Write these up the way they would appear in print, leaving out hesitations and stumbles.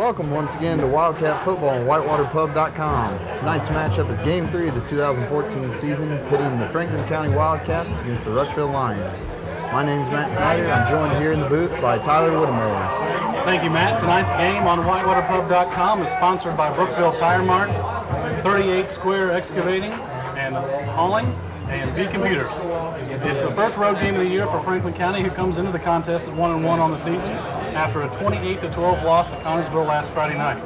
Welcome once again to Wildcat Football on WhitewaterPub.com. Tonight's matchup is Game 3 of the 2014 season, pitting the Franklin County Wildcats against the Rushville Lions. My name is Matt Snyder. I'm joined here in the booth by Tyler Whittemore. Thank you, Matt. Tonight's game on WhitewaterPub.com is sponsored by Brookville Tire Mart, 38 Square Excavating and Hauling, and B Computers. It's the first road game of the year for Franklin County, who comes into the contest at 1-1 on the season after a 28-12 loss to Connersville last Friday night.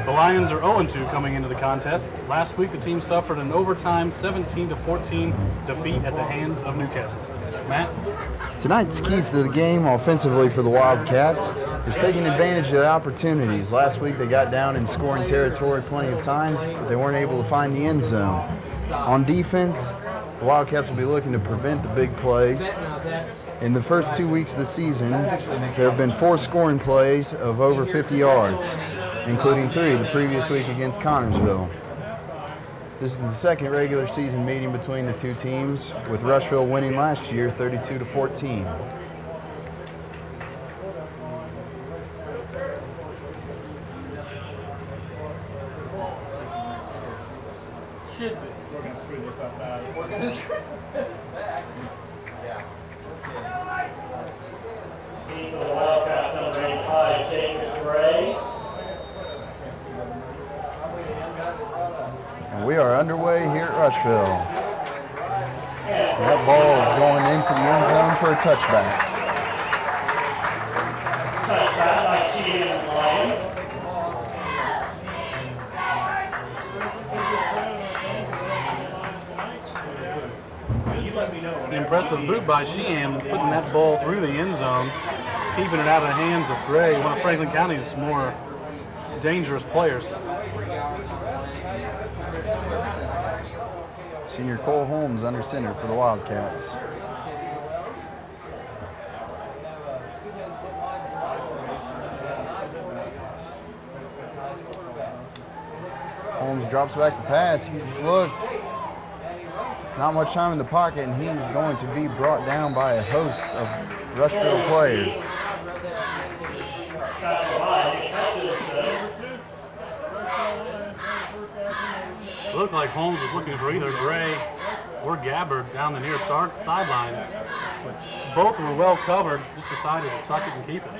The Lions are 0-2 coming into the contest. Last week, the team suffered an overtime 17-14 defeat at the hands of Newcastle. Matt? Tonight's keys to the game offensively for the Wildcats is taking advantage of the opportunities. Last week they got down in scoring territory plenty of times, but they weren't able to find the end zone. On defense, the Wildcats will be looking to prevent the big plays. In the first 2 weeks of the season, there have been 4 scoring plays of over 50 yards, including 3 the previous week against Connersville. This is the second regular season meeting between the two teams, with Rushville winning last year 32-14. Should be. We're going to screw this up bad. We're going to screw this back. Yeah. Lead for the Wildcats, number 85, Jacob Gray. And we are underway here at Rushville. That ball is going into the end zone for a touchback. Touchback by Sheehan Lions. An impressive boot by Sheehan, putting that ball through the end zone, keeping it out of the hands of Gray, one of Franklin County's more dangerous players. Senior Cole Holmes under center for the Wildcats. Holmes drops back the pass. He looks. Not much time in the pocket, and he's going to be brought down by a host of Rushville players. It looked like Holmes was looking for either Gray or Gabbard down the near sideline. Both were well covered, just decided to tuck it and keep it.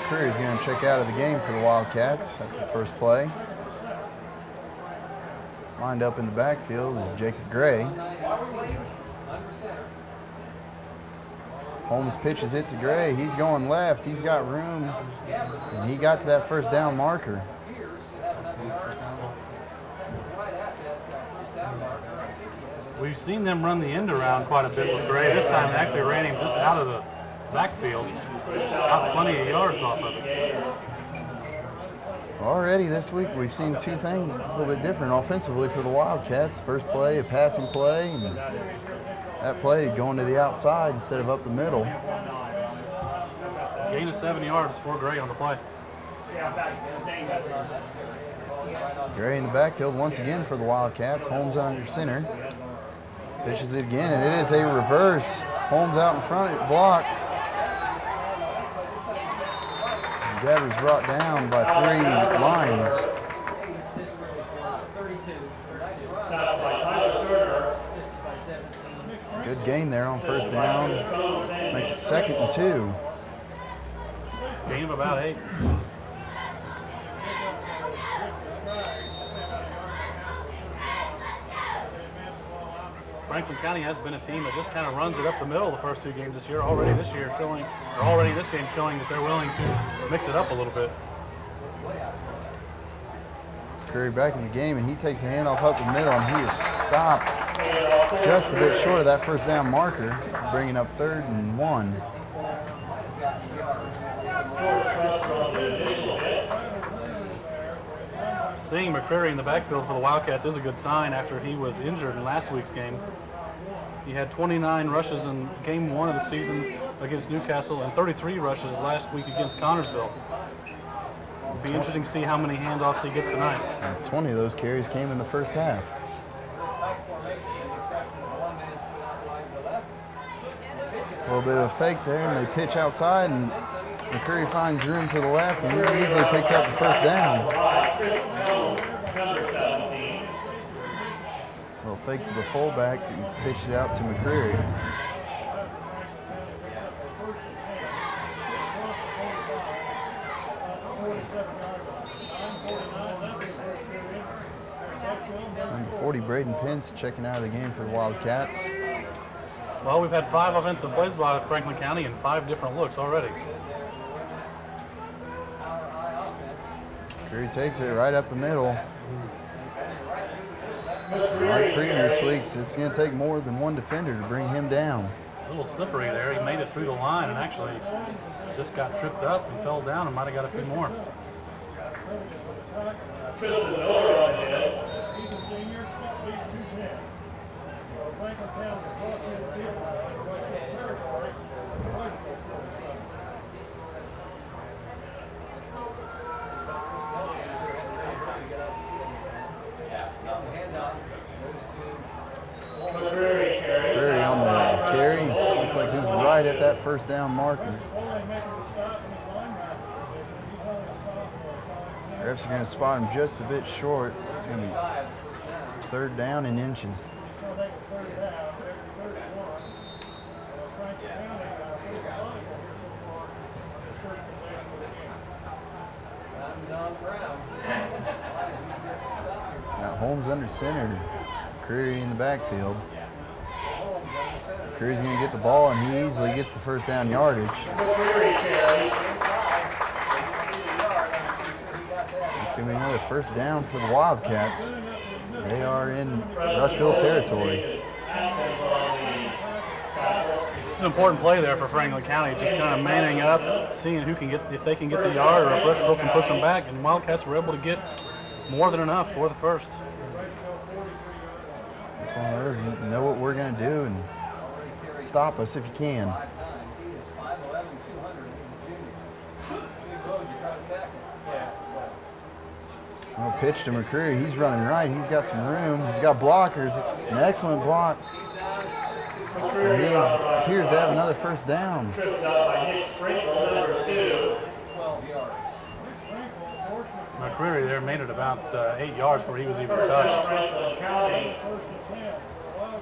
Curry's going to check out of the game for the Wildcats after the first play. Lined up in the backfield is Jacob Gray. Holmes pitches it to Gray. He's going left. He's got room. And he got to that first down marker. We've seen them run the end around quite a bit with Gray. This time they actually ran him just out of the backfield. Got plenty of yards off of it. Already this week we've seen 2 things a little bit different offensively for the Wildcats. First play, a passing play, and that play going to the outside instead of up the middle. Gain of 7 yards for Gray on the play. Gray in the backfield once again for the Wildcats. Holmes under center. Pitches it again, and it is a reverse. Holmes out in front, blocked. Gabbard's brought down by 3 Lions. Good gain there on first down. Makes it 2nd and 2. Gain of about 8. Franklin County has been a team that just kind of runs it up the middle the first 2 games this year. Already this game showing that they're willing to mix it up a little bit. Curry back in the game, and he takes a handoff up the middle, and he is stopped just a bit short of that first down marker, bringing up 3rd and 1. Seeing McCreary in the backfield for the Wildcats is a good sign after he was injured in last week's game. He had 29 rushes in game 1 of the season against Newcastle and 33 rushes last week against Connersville. It'll be interesting to see how many handoffs he gets tonight. And 20 of those carries came in the first half. A little bit of a fake there, and they pitch outside, and McCreary finds room to the left and easily picks up the first down. Number 17. Little fake to the fullback and pitched it out to McCreary. Number 40, Braden Pence, checking out of the game for the Wildcats. Well, we've had 5 offensive plays by Franklin County and 5 different looks already. McCreary takes it right up the middle. Like previous weeks, it's going to take more than one defender to bring him down. A little slippery there. He made it through the line and actually just got tripped up and fell down and might have got a few more. Tristan Miller on the edge. McCreary on the carry. Looks like he's right at that first down marker. Refs are going to spot him just a bit short. It's going to be 3rd down in inches. Now Holmes under center. McCreary in the backfield. McCreary's going to get the ball, and he easily gets the first down yardage. It's going to be another first down for the Wildcats. They are in Rushville territory. It's an important play there for Franklin County, just kind of manning up, seeing who can get, if they can get the yard or if Rushville can push them back. And Wildcats were able to get more than enough for the first. It's one of those, you know what we're going to do and stop us if you can. Well, pitch to McCreary. He's running right. He's got some room. He's got blockers. An excellent block. And he appears to have another first down. Tripped up by Nick Sprinkle, number 2. McCreary there made it about 8 yards before he was even touched.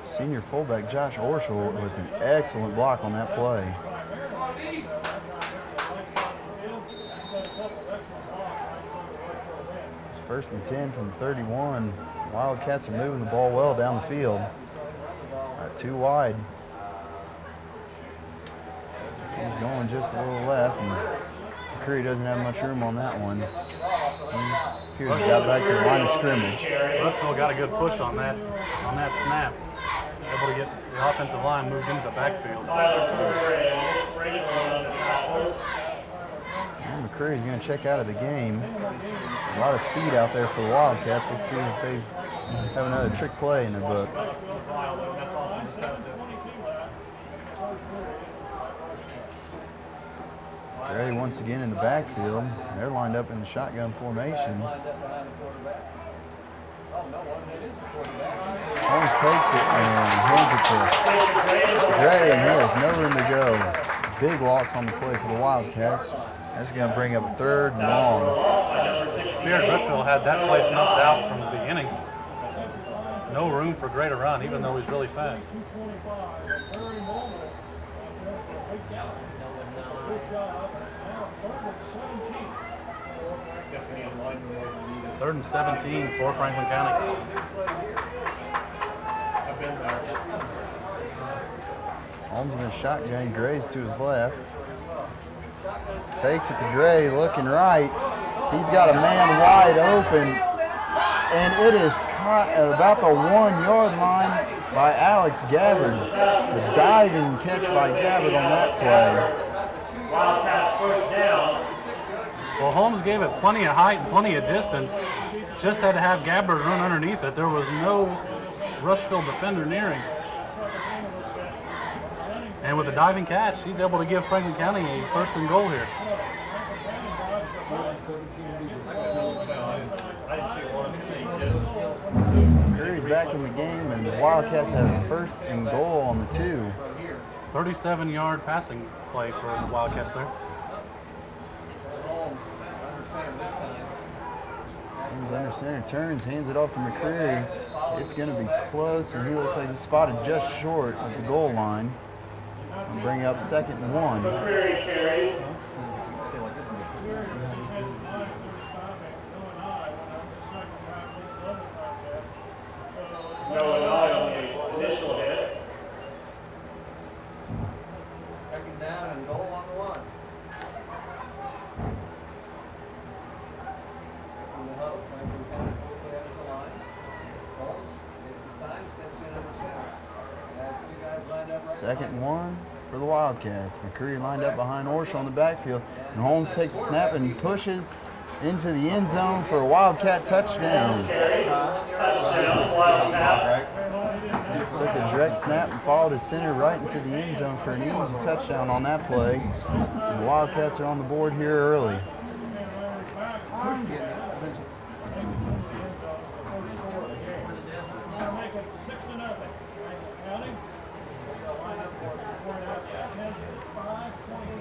Senior fullback Josh Orschel with an excellent block on that play. It's 1st and 10 from 31. Wildcats are moving the ball well down the field. Too wide. This one's going just a little left, and McCreary doesn't have much room on that one. Here's got back to the line of scrimmage. Rushville got a good push on that snap. Able to get the offensive line moved into the backfield. And McCreary's going to check out of the game. There's a lot of speed out there for the Wildcats. Let's see if they have another trick play in their book. Ready once again in the backfield. They're lined up in the shotgun formation. Holmes takes it and hands it to Gray, and he has no room to go. Big loss on the play for the Wildcats. That's going to bring up 3rd and long. Spirit Rushville had that play snuffed out from the beginning. No room for Gray to run, even though he's really fast. 3rd and 17 for Franklin County. Holmes in the shotgun, Gray's to his left. Fakes it to Gray, looking right. He's got a man wide open, and it is caught at about the 1-yard line by Alex Gabbard. The diving catch by Gabbard on that play. Wildcats first down. Well, Holmes gave it plenty of height and plenty of distance. Just had to have Gabbard run underneath it. There was no Rushville defender near him. And with a diving catch, he's able to give Franklin County a 1st and goal here. Curry's back in the game, and the Wildcats have 1st and goal on the 2. 37-yard passing play for the Wildcats there. under center, turns, hands it off to McCreary. It's going to be close, and he looks like he's spotted just short of the goal line. And bring up 2nd and 1. McCreary carries. No and I on the initial hit. 2nd down and goal on the 1. From the huddle, Franklin County pulls it out of the line. Holmes takes his time, steps in under center. Has 2 guys lined up right 2nd and 1 for the Wildcats. McCreary lined up behind Orsh on the backfield, and Holmes takes a snap and pushes into the end zone for a Wildcat touchdown. Touchdown, Wildcat. Took a direct snap and followed his center right into the end zone for an easy touchdown on that play. And the Wildcats are on the board here early.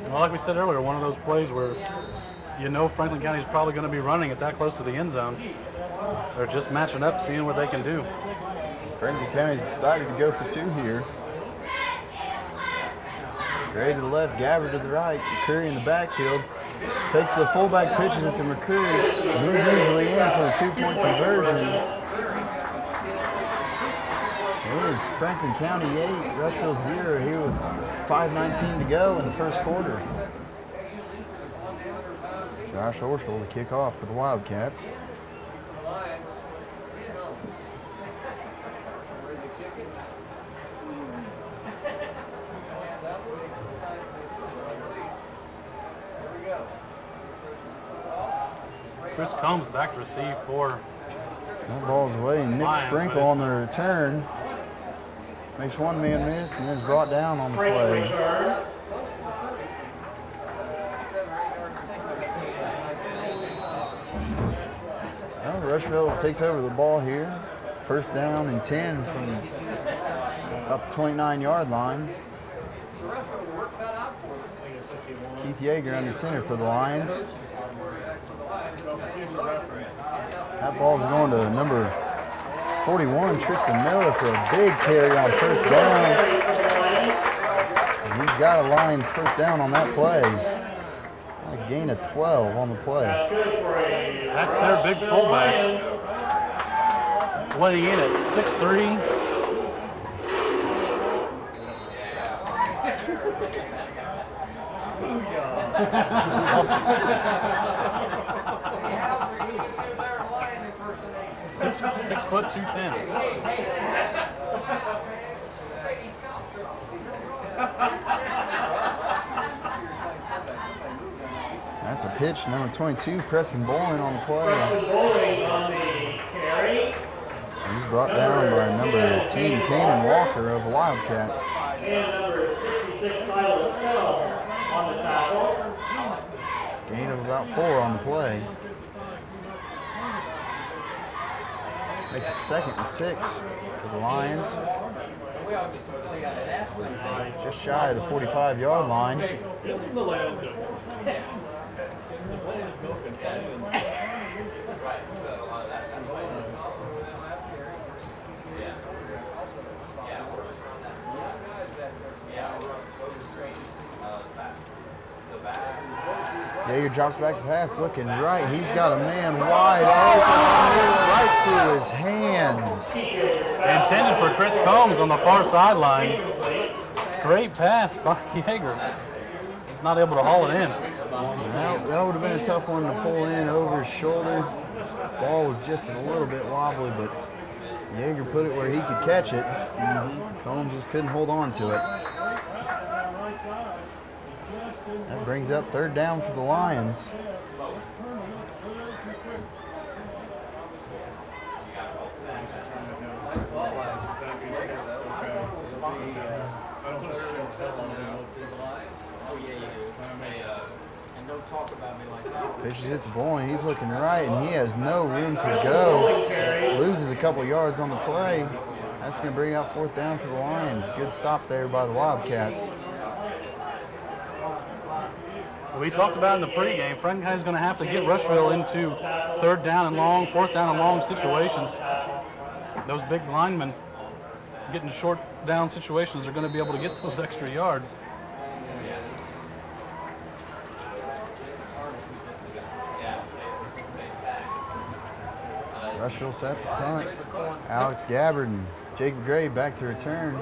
Well, like we said earlier, one of those plays where you know Franklin County is probably going to be running it that close to the end zone. They're just matching up, seeing what they can do. Franklin County's decided to go for 2 here. Gray to the left, Gabbard to the right. McCreary in the backfield. Takes the fullback, pitches it to McCreary. Moves easily in for the 2-point conversion. It is Franklin County 8, Rushville 0 here with 5:19 to go in the first quarter. Josh Orshel to kick off for the Wildcats. Chris Combs back to receive for That ball's away. Nick Lions, Sprinkle on the return. Makes one man miss and is brought down on the play. Return. Well, Rushville takes over the ball here. 1st down and 10 from up 29-yard line. Keith Yeager under center for the Lions. That ball's going to number 41, Tristan Miller, for a big carry on 1st down. And he's got a Lions 1st down on that play. A gain of 12 on the play. That's their big fullback. Weighing in at 6'3". Six foot 210. That's a pitch, number 22, Preston Bowling on the play. Preston Bowling on the carry. He's brought down by number 18, Kanan Walker of the Wildcats. And number 66, Tyler Snell on the tackle. Gain of about 4 on the play. Makes it 2nd and 6 for the Lions. Just shy of the 45-yard line. Yeager drops back to pass, looking right. He's got a man wide open, right through his hands. Intended for Chris Combs on the far sideline. Great pass by Yeager. He's not able to haul it in. That would have been a tough one to pull in over his shoulder. Ball was just a little bit wobbly, but Yeager put it where he could catch it. Combs just couldn't hold on to it. That brings up 3rd down for the Lions. Pitches it to Boyne. He's looking right, and he has no room to go. Loses a couple yards on the play. That's going to bring out 4th down for the Lions. Good stop there by the Wildcats. We talked about in the pregame, Franklin County's going to have to get Rushville into third down and long, fourth down and long situations. Those big linemen getting short down situations are going to be able to get those extra yards. Rushville set the punt. Alex Gabbard and Jacob Gray back to return.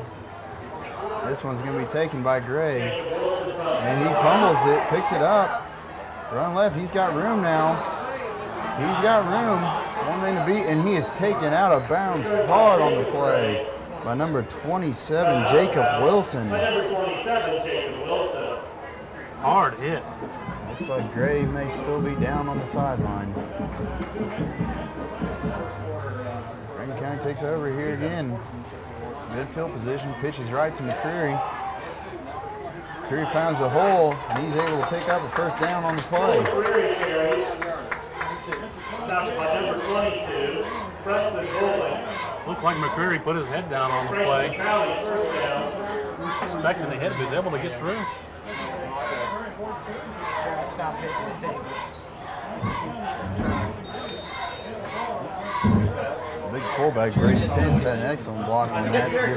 This one's going to be taken by Gray. And he fumbles it, picks it up. Run left, he's got room now. He's got room. One man to beat, and he is taken out of bounds hard on the play by number 27, Jacob Wilson. Number 27, Jacob Wilson. Hard hit. Looks like Gray may still be down on the sideline. Franklin County takes over here again. Good field position, pitches right to McCreary. McCreary finds a hole, and he's able to pick up a first down on the play. McCreary carries. Stopped by number 22, Preston Bowling. Looked like McCreary put his head down on the Franklin play, County first down. expecting the hit, but was able to get through. Stop hitting the table. Big fullback Brady Pitts had an excellent block on that to give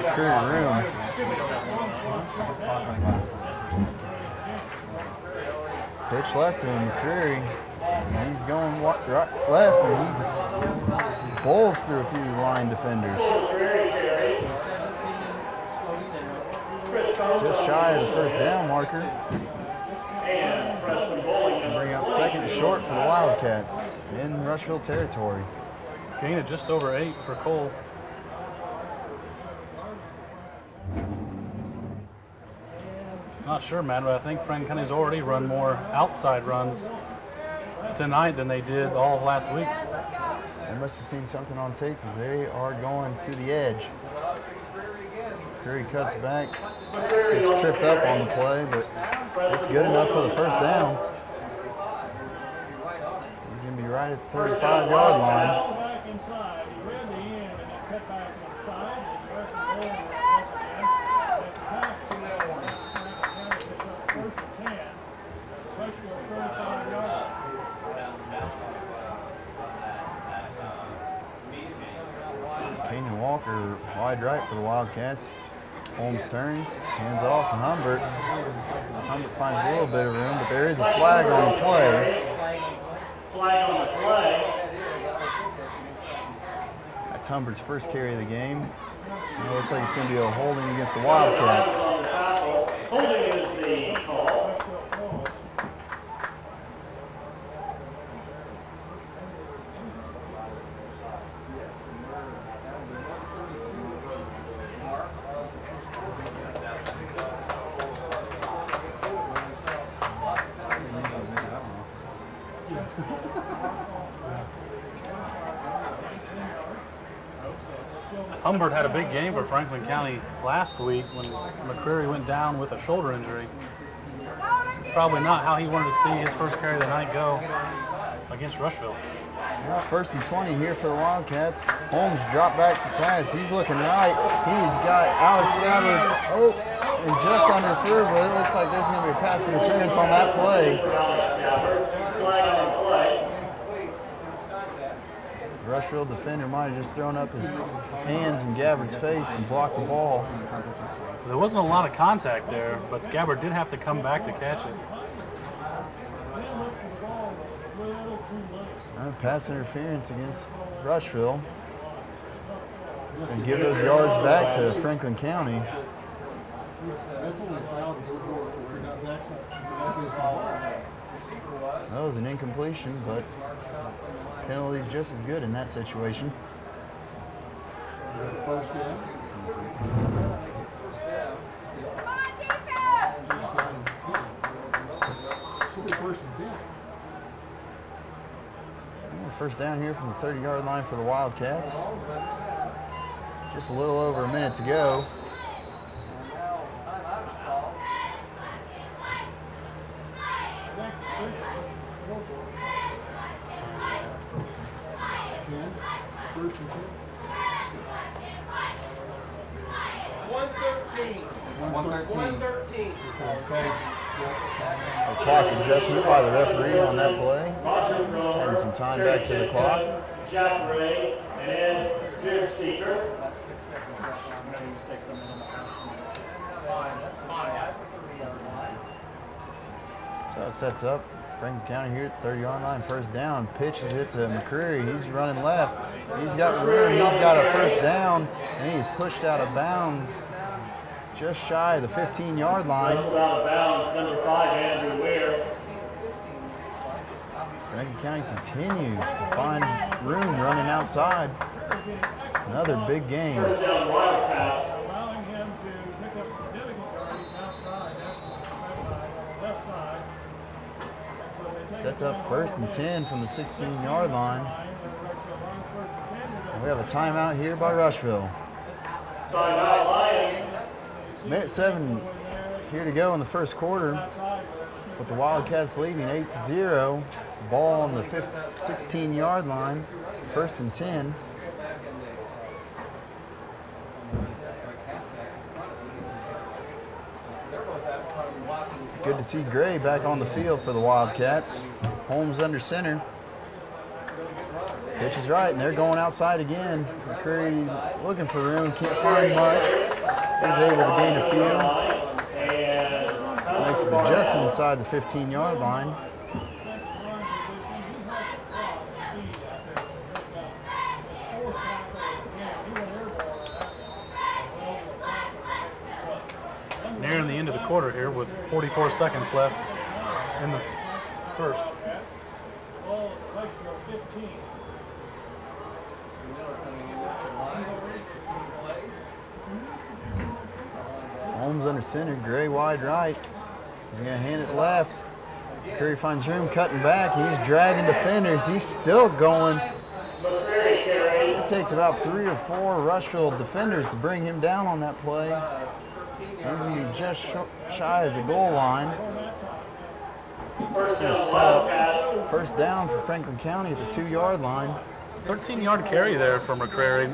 McCreary room. Pitch left to McCreary. And he's going right, left, and he bowls through a few line defenders. Just shy of the first down marker. And Preston Bowling. Bring up second and short for the Wildcats in Rushville territory. Gain of just over 8 for Cole. Not sure, man, but I think Franklin County's already run more outside runs tonight than they did all of last week. They must have seen something on tape because they are going to the edge. Curry cuts back, gets tripped up on the play, but it's good enough for the first down. He's going to be right at the 35-yard line. Back inside. He read the end and then cut back inside. And the rest of the ball at the first and 10. Rushville 35 yards. Kenyon Walker wide right for the Wildcats. Holmes turns, hands off to Humbert. Humbert finds a little bit of room, but there is a flag on the play. Flag on the play. That's Humbert's first carry of the game. And it looks like it's going to be a holding against the Wildcats. On the tackle. Holding is the call. Humbert had a big game for Franklin County last week when McCreary went down with a shoulder injury. Probably not how he wanted to see his first carry of the night go against Rushville. Well, first and 20 here for the Wildcats. Holmes dropped back to pass. He's looking right. He's got Alex Gabbard. Oh, and just underthrew, but it looks like there's going to be a pass interference on that play. Flag on the play. Rushville defender might have just thrown up his hands in Gabbard's face and blocked the ball. There wasn't a lot of contact there, but Gabbard did have to come back to catch it. Pass interference against Rushville. And give those yards back to Franklin County. That was an incompletion, but penalty's just as good in that situation. First down. Should be first and 10. First down here from the 30-yard line for the Wildcats. Just a little over a minute to go. First and 10. 113. 113. Okay. A clock adjustment by the referee on that play. Adding some time back to the clock. Jack Ray and Spirit Seeker. About 6 seconds left on there. Take some in. That's fine. I prefer the yard line. So it sets up Franklin County here at the 30-yard line, first down. Pitches it to McCreary. He's running left. He's got room. He's got a first down, and he's pushed out of bounds just shy of the 15-yard line. Just out of bounds, number 5, Andrew Ware. Franklin County continues to find room running outside. Another big game. First down, Wildcats. Allowing him to pick up significant yards outside. That's left side. Sets up first and 10 from the 16-yard line. And we have a timeout here by Rushville. Timeout Lions. Minute 7 here to go in the first quarter, with the Wildcats leading 8-0. Ball on the 16-yard line, first and 10. Good to see Gray back on the field for the Wildcats. Holmes under center. Pitch is right, and they're going outside again. McCreary looking for room, can't find much. He's able to gain a few. Makes it just inside the 15-yard line. Nearing the end of the quarter here with 44 seconds left in the first. Well, Rushville 15. Holmes under center, Gray wide right. He's going to hand it left. Curry finds room, cutting back. He's dragging defenders. He's still going. McCreary carries. It takes about 3 or 4 Rushville defenders to bring him down on that play. He's going to be just shy of the goal line. First Gonna down, set Wildcats. up first down for Franklin County at the 2-yard line. 13-yard carry there for McCreary.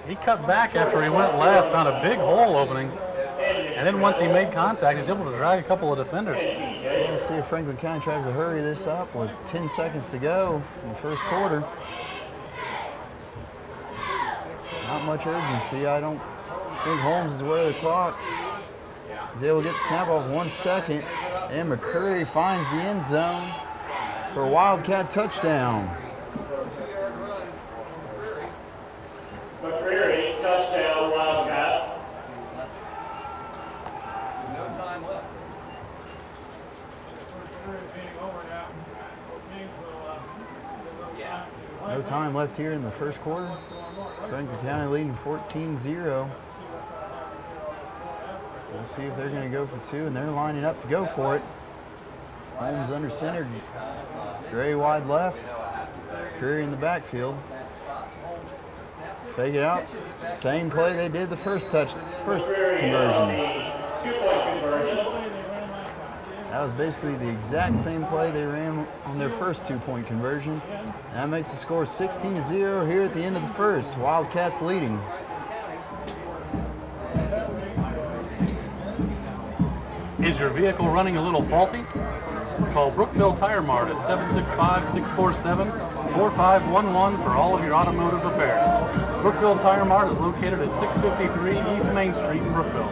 He cut back after he went left, found a big hole opening, and then once he made contact, he was able to drag a couple of defenders. Let's see if Franklin County tries to hurry this up with 10 seconds to go in the first quarter. Not much urgency. I don't think Holmes is aware of the clock. He's able to get the snap off 1 second, and McCreary finds the end zone for a Wildcat touchdown. McCreary, touchdown, Wildcats. No time left. No time left here in the first quarter. Franklin County leading 14-0. We'll see if they're going to go for 2, and they're lining up to go for it. Holmes under center, Gray wide left, Curry in the backfield. Fake it out. Same play they did the first conversion. Two-point conversion. That was basically the exact same play they ran on their first 2-point conversion. And that makes the score 16-0 here at the end of the first. Wildcats leading. Is your vehicle running a little faulty? Call Brookville Tire Mart at 765-647-4511 for all of your automotive repairs. Brookville Tire Mart is located at 653 East Main Street in Brookville.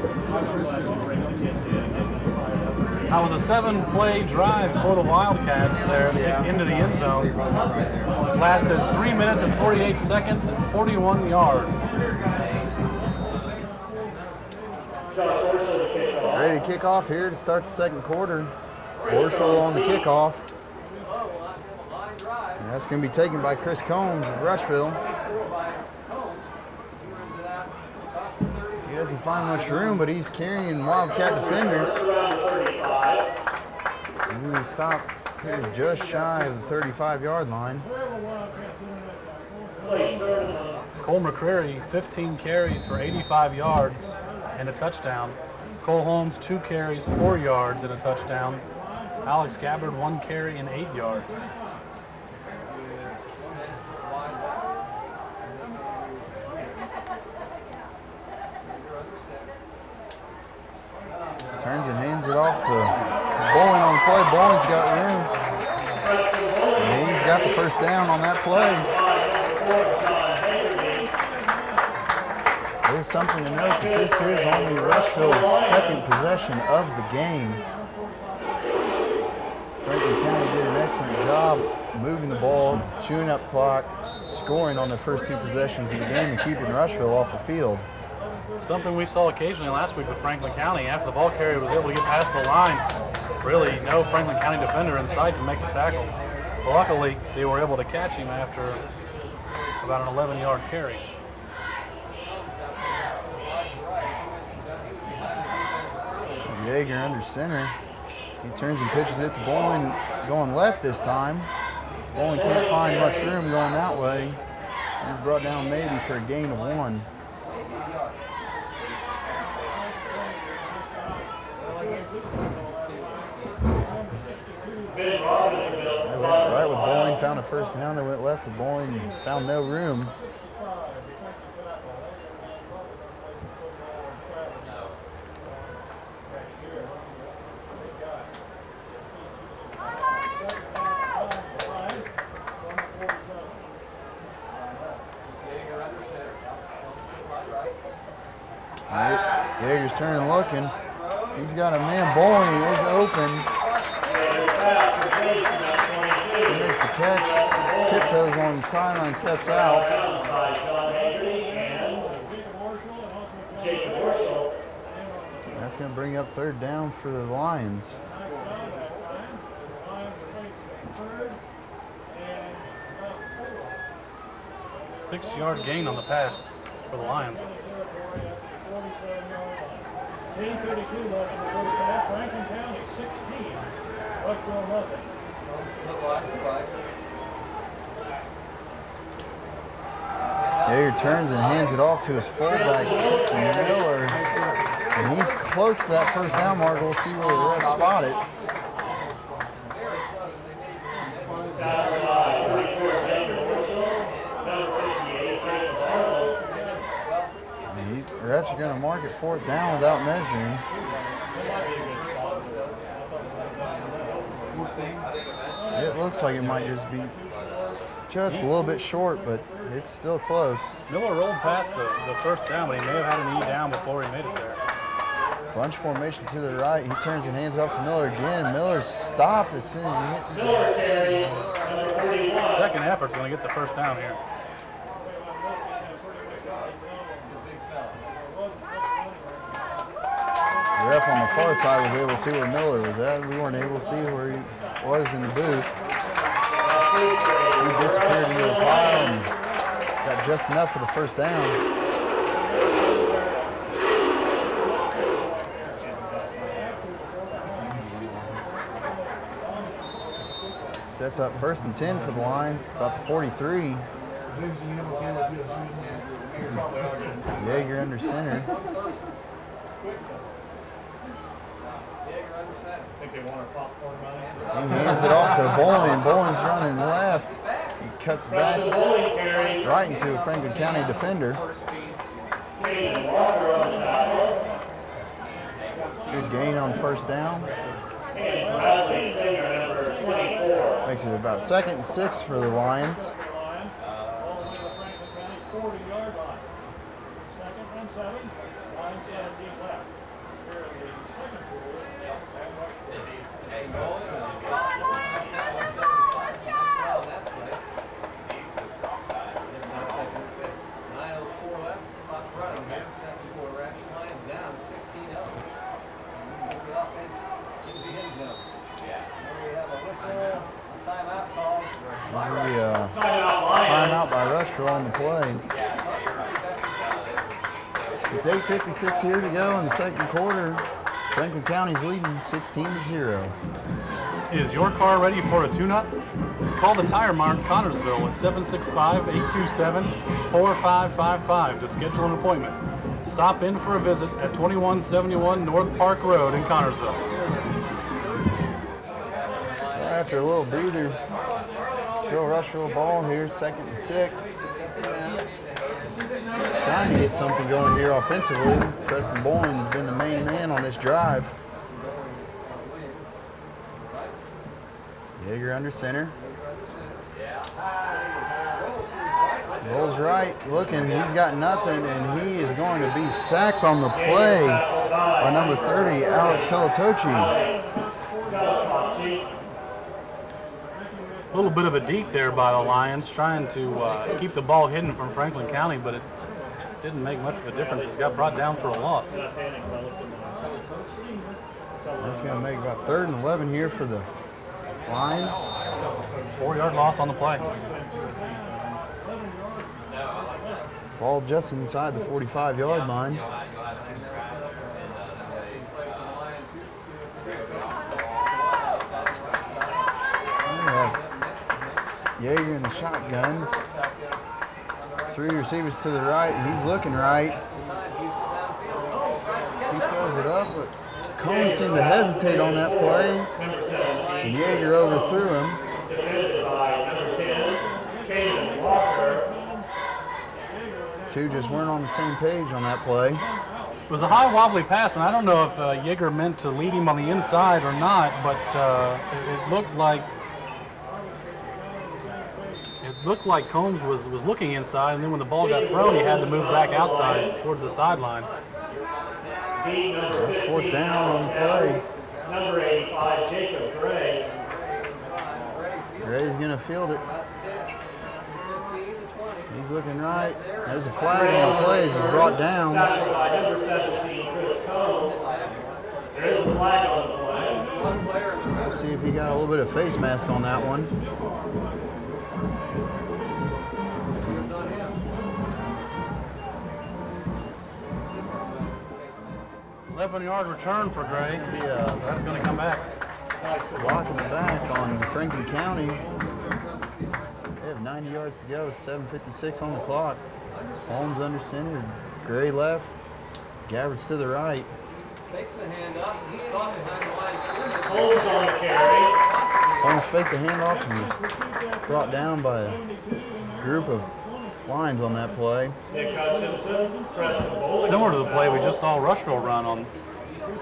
That was a 7-play drive for the Wildcats there into the end zone. Lasted 3 minutes and 48 seconds and 41 yards. Ready to kick off here to start the second quarter. Horschel on the kickoff. And that's going to be taken by Chris Combs of Rushville. He doesn't find much room, but he's carrying Wildcat defenders. He's going to stop here just shy of the 35-yard line. Cole McCreary, 15 carries for 85 yards and a touchdown. Cole Holmes, 2 carries, 4 yards and a touchdown. Alex Gabbard, 1 carry and 8 yards. off to Bowling on the play. Bowling's got room. And he's got the first down on that play. There's something to note that this is only Rushville's second possession of the game. Franklin County did an excellent job moving the ball, chewing up clock, scoring on their first two possessions of the game, and keeping Rushville off the field. Something we saw occasionally last week with Franklin County. After the ball carrier was able to get past the line, really no Franklin County defender in sight to make the tackle. But luckily, they were able to catch him after about an 11-yard carry. Yeager under center. He turns and pitches it to Bowling, going left this time. Bowling can't find much room going that way. He's brought down maybe for a gain of 1. They went right with Bowling, found a first down. They went left with Bowling, found no room. Yeager's turning looking. He's got a man. Bowling is open. He makes the catch. Tiptoes on the sideline, steps out. That's going to bring up third down for the Lions. A 6-yard gain on the pass for the Lions. 10:32 left in the first half. Franklin County 16, Rushville nothing. Yeager turns and hands it off to his fullback, Tristan Miller. And he's close to that first down mark. We'll see where the ref spot it. The refs are going to mark it fourth down without measuring. It looks like it might just be just a little bit short, but it's still close. Miller rolled past the first down, but he may have had a knee down before he made it there. Bunch formation to the right. He turns and hands off to Miller again. Miller's stopped as soon as he hit. Miller carries number 41. Second effort's going to get the first down here. The ref on the far side was able to see where Miller was at. We weren't able to see where he was in the booth. He disappeared into the pile and got just enough for the first down. Sets up first and 10 for the Lions, about the 43. Yeager under center. He hands it off to Bowling. Bowling's running left. He cuts back right into a Franklin County defender. Good gain on first down. Makes it about 2nd and 6 for the Lions. 40-yard line. 2nd and 7. Line 17 left. Here in the second quarter. Timeout by Rushville on the play. It's 8:56 here to go in the second quarter. Franklin County's leading 16-0. Is your car ready for a tune-up? Call the Tire Mart Connorsville at 765-827-4555 to schedule an appointment. Stop in for a visit at 2171 North Park Road in Connorsville. After a little breather, still Rushville ball here, 2nd and 6. Trying to get something going here offensively. Preston Bowling has been the main man on this drive. Yeager under center. Rolls right, looking, he's got nothing, and he is going to be sacked on the play by number 30, Alec Teletochi. A little bit of a deep there by the Lions, trying to keep the ball hidden from Franklin County, but it didn't make much of a difference. It's got brought down for a loss. That's going to make about 3rd and 11 here for the Lions. 4-yard loss on the play. Ball just inside the 45-yard line. Yeager in the shotgun. 3 receivers to the right. He's looking right. He throws it up, but Combs seemed to hesitate on that play. And Yeager overthrew him. Defended by number 10, Caden Walker. Two just weren't on the same page on that play. It was a high wobbly pass, and I don't know if Yeager meant to lead him on the inside or not, but it looked like Combs was looking inside, and then when the ball got thrown, he had to move back outside towards the sideline. That's 4th down on the play. Number 85, Jacob Gray. Gray's going to field it. He's looking right. There's a flag on the play as he's brought down. Tackled by number 17, Chris Combs. There is a flag on the play. We'll see if he got a little bit of face mask on that one. 11-yard return for Gray. That's going to come back. Block in the back on Franklin County. They have 90 yards to go, 7:56 on the clock. Holmes under center, Gray left, Gabbard's to the right. Takes the hand up. He's caught behind the line. Holmes on the carry. Holmes faked the handoff and was brought down by a group of Lions on that play. Nick Hutchinson, Preston Bowling. Similar to the play we just saw Rushville run on.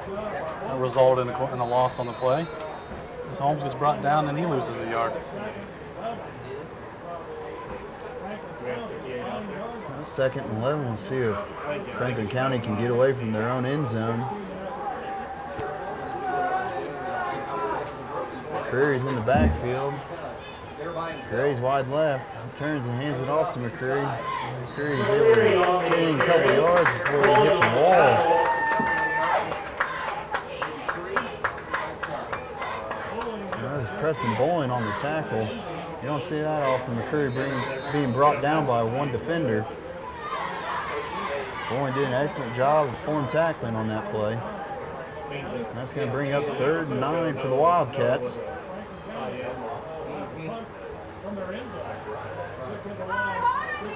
That resulted in a loss on the play. As Holmes gets brought down and he loses a yard. 2nd and 11. We'll see if Franklin County can get away from their own end zone. McCreary's in the backfield. McCreary's wide left. He turns and hands it off to McCreary. McCreary's able to gain a couple yards before he hits a wall. That was Preston Bowling on the tackle. You don't see that often. McCreary being brought down by one defender. Bowling did an excellent job of form tackling on that play. That's going to bring up 3rd and 9 for the Wildcats.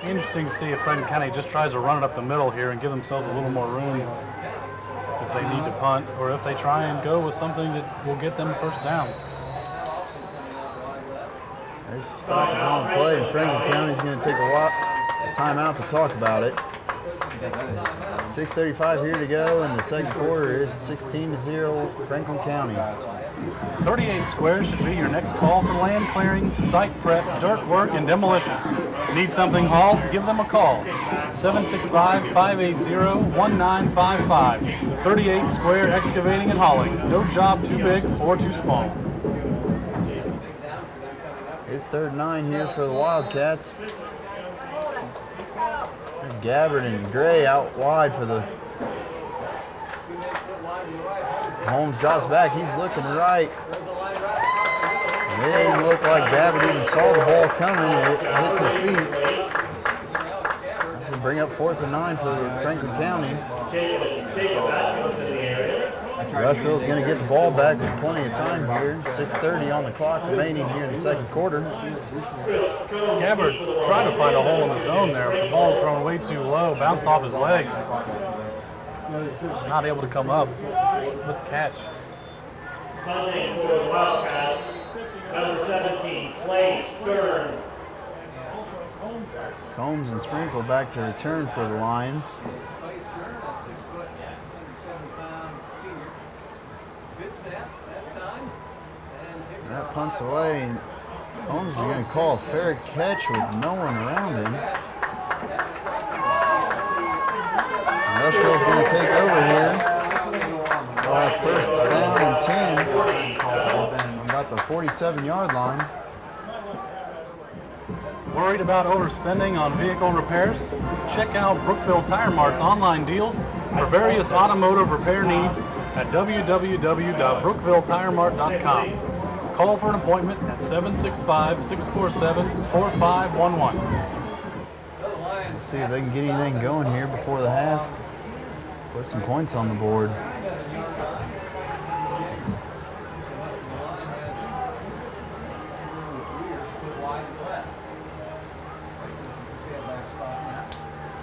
Interesting to see if Franklin County just tries to run it up the middle here and give themselves a little more room if they need to punt, or if they try and go with something that will get them a 1st down. There's some stoppage on the play, and Franklin County's going to take a timeout to talk about it. 6:35 here to go in the 2nd quarter. It's 16-0 Franklin County. 38 Square should be your next call for land clearing, site prep, dirt work, and demolition. Need something hauled? Give them a call. 765-580-1955. 38 Square Excavating and Hauling. No job too big or too small. It's 3rd and 9 here for the Wildcats. Gabbard and Gray out wide for the Holmes drops back. He's looking right. It didn't look like Gabbard even saw the ball coming. It hits his feet. This will bring up 4th and 9 for Franklin County. Rushville's going to get the ball back with plenty of time here. 6:30 on the clock remaining here in the 2nd quarter. Gabbard tried to find a hole in the zone there, but the ball was thrown way too low, bounced off his legs. Not able to come up with the catch. Punting for the Wildcats, number 17, Clay Stern. Combs and Sprinkle back to return for the Lions. Good snap, that's time. And That punts away, and Holmes is going to call a fair catch with no one around him. Rushville's going to take over here. First down and 10. About the 47-yard line. Worried about overspending on vehicle repairs? Check out Brookville Tire Mart's online deals for various automotive repair needs at www.brookvilletiremart.com. Call for an appointment at 765-647-4511. Let's see if they can get anything going here before the half. Put some points on the board.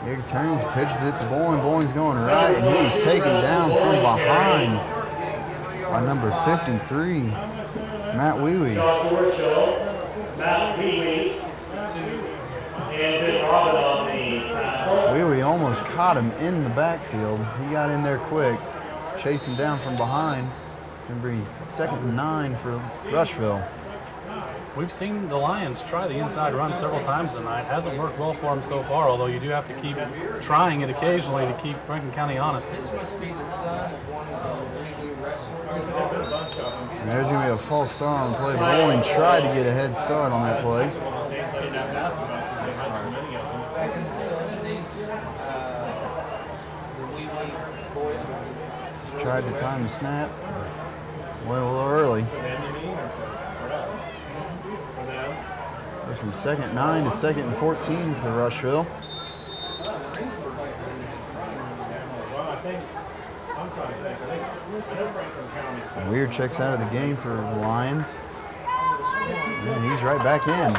Yeager turns, pitches it to Boyne. Boyne's going right, and he's taken down from behind by number 53, Matt Wee-Wee. Matt Wee-Wee. And Ben Robin on the tackle. Wee-Wee almost caught him in the backfield. He got in there quick, chased him down from behind. It's going to be 2nd and 9 for Rushville. We've seen the Lions try the inside run several times tonight. Hasn't worked well for them so far, although you do have to keep trying it occasionally to keep Franklin County honest. This must be the son of one of the leading wrestlers. And there's going to be a false start on the play. Boyne tried to get a head start on that play. Back in the 70s, the wee boys would Just tried to time the snap. Went a little early. Goes from 2nd and 9 to 2nd and 14 for Rushville. Weir checks out of the game for the Lions. And he's right back in.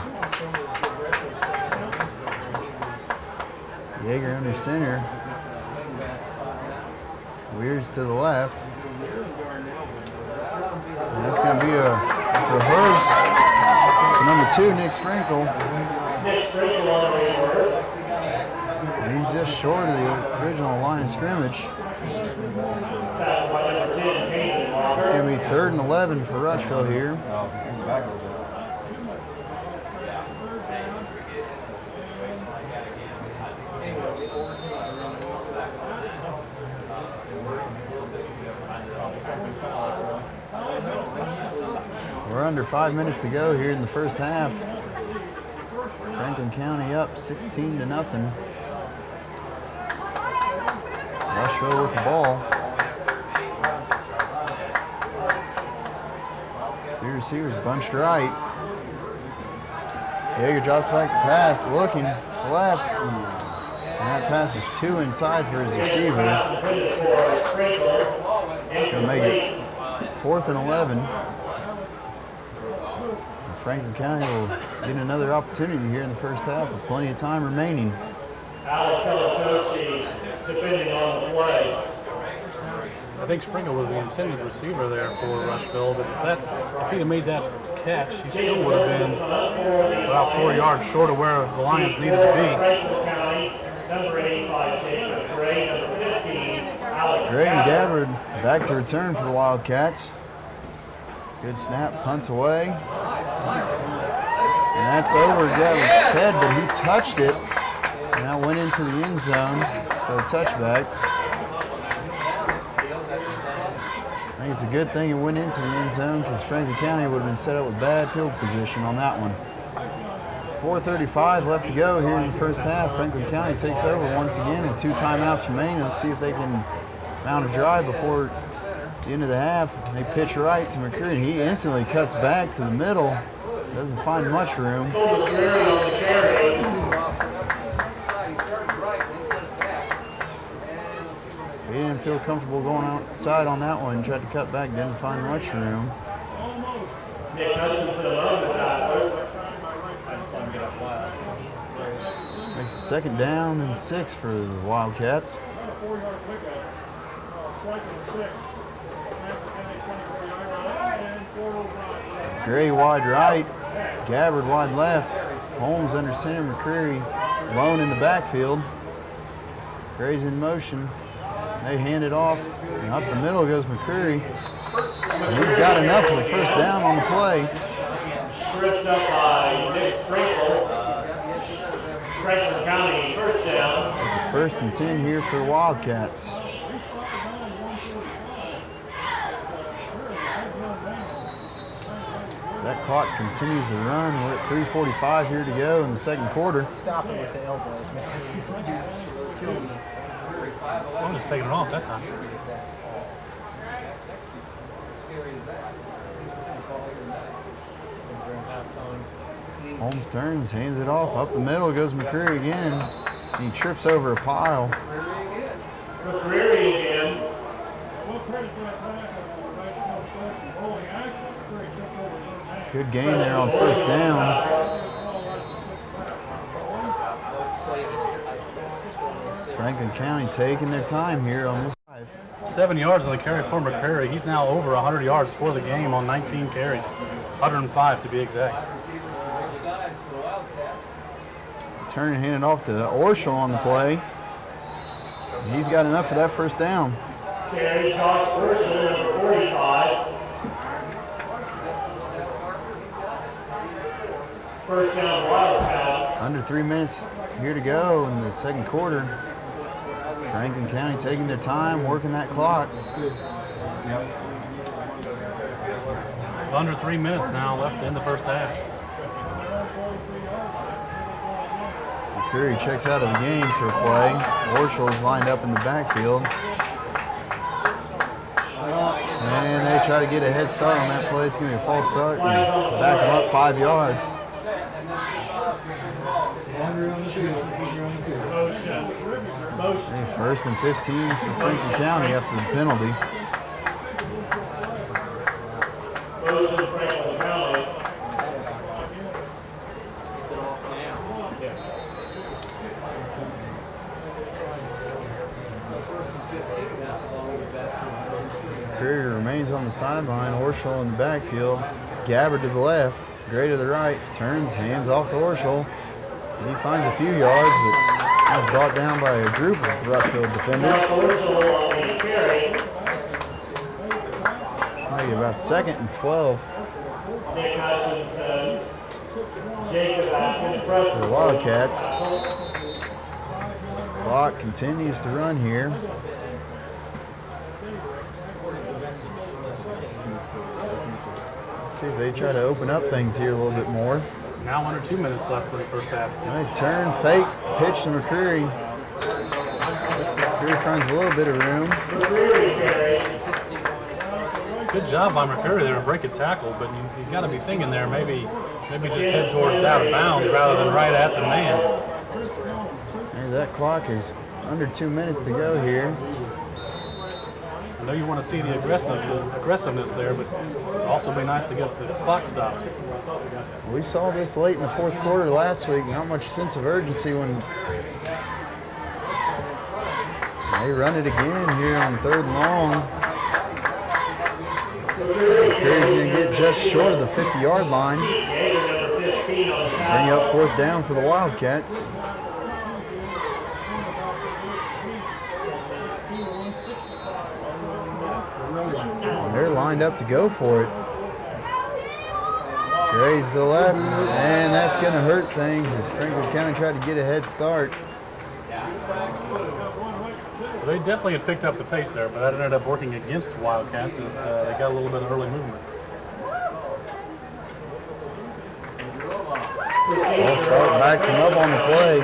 Yeager under center. Weir's to the left. And that's going to be a reverse. Number 2, Nick Sprinkle. Nick Sprinkle on the reverse. And he's just short of the original line of scrimmage. Tackled by number 10, Nathan Walker. It's going to be 3rd and 11 for Rushville here. We're under 5 minutes to go here in the first half. Franklin County up 16 to nothing. Rushville with the ball. 3 receivers bunched right. Yeager drops back the pass, looking left. And that pass is 2 inside for his receiver. Gonna make it 4th and 11. Franklin County will get another opportunity here in the first half with plenty of time remaining. Alex Teletochi defending on the play. I think Sprinkle was the intended receiver there for Rushville, but if he'd have made that catch, he still would have been about 4 yards short of where the Lions needed to be. Franklin County, number 85, Jacob Gray, number 15, Alex. Greg and Gabbard back to return for the Wildcats. Good snap, punts away. And that's over Gabbard's head, but he touched it. And that went into the end zone for a touchback. I think it's a good thing it went into the end zone because Franklin County would have been set up with bad field position on that one. 4:35 left to go here in the first half. Franklin County takes over once again with 2 timeouts remaining. Let's see if they can mount a drive before the end of the half. They pitch right to McCreary. He instantly cuts back to the middle. Doesn't find much room. He didn't feel comfortable going outside on that one. Tried to cut back, didn't find much room. Nick Hutchinson among the tacklers. Makes it 2nd down and 6 for the Wildcats. 4-yard pickup. 2nd and 6. Franklin County 24-yard line and 4-5. Gray wide right, Gabbard wide left. Holmes under center, McCreary lone in the backfield. Gray's in motion. They hand it off, and up the middle goes McCreary. And he's got enough for the first down on the play. Stripped up by Nick Sprinkle. Franklin County first down. First and 10 here for the Wildcats. That clock continues to run. We're at 3:45 here to go in the second quarter. Stop it with the elbows, man. I'm just taking it off that time. Holmes turns, hands it off. Up the middle goes McCreary again. He trips over a pile. McCreary again. Good game there on first down. Franklin County taking their time here on this drive. 7 yards on the carry for McCreary. He's now over 100 yards for the game on 19 carries. 105 to be exact. Turn and hand it off to Orschel on the play. He's got enough for that first down. Carry Josh Ursul, number 45. First down Wildcats. Under 3 minutes here to go in the second quarter. Franklin County taking their time, working that clock. Under 3 minutes now left in the first half. McCreary checks out of the game for a play. Orschel is lined up in the backfield. And they try to get a head start on that play. It's going to be a false start. And back them up 5 yards. Hey, first and 15 for Franklin County after the penalty. Motion Franklin County. McCreary remains on the sideline. Orschel in the backfield. Gabbard to the left. Gray to the right. Turns, hands off to Orschel. He finds a few yards, but he's brought down by a group of Rushville defenders. Maybe about second and 12. Nick Hutchinson, Jacob Atkins, For the Wildcats. Clock continues to run here. See if they try to open up things here a little bit more. Now under 2 minutes left in the first half. All right, turn, fake, pitch to McCreary. McCreary finds a little bit of room. Good job by McCreary there to break a tackle, but you got to be thinking there maybe just head towards out of bounds rather than right at the man. Hey, that clock is under 2 minutes to go here. I know you want to see the aggressiveness there, but it'd also be nice to get the clock stopped. We saw this late in the fourth quarter last week. Not much sense of urgency when they run it again here on third and long. McCreary's going to get just short of the 50-yard line. Bring up fourth down for the Wildcats. They're lined up to go for it. Gray's to the left, and that's going to hurt things as Franklin County tried to get a head start. Well, they definitely had picked up the pace there, but that ended up working against Wildcats as they got a little bit of early movement. False start backs him up on the play.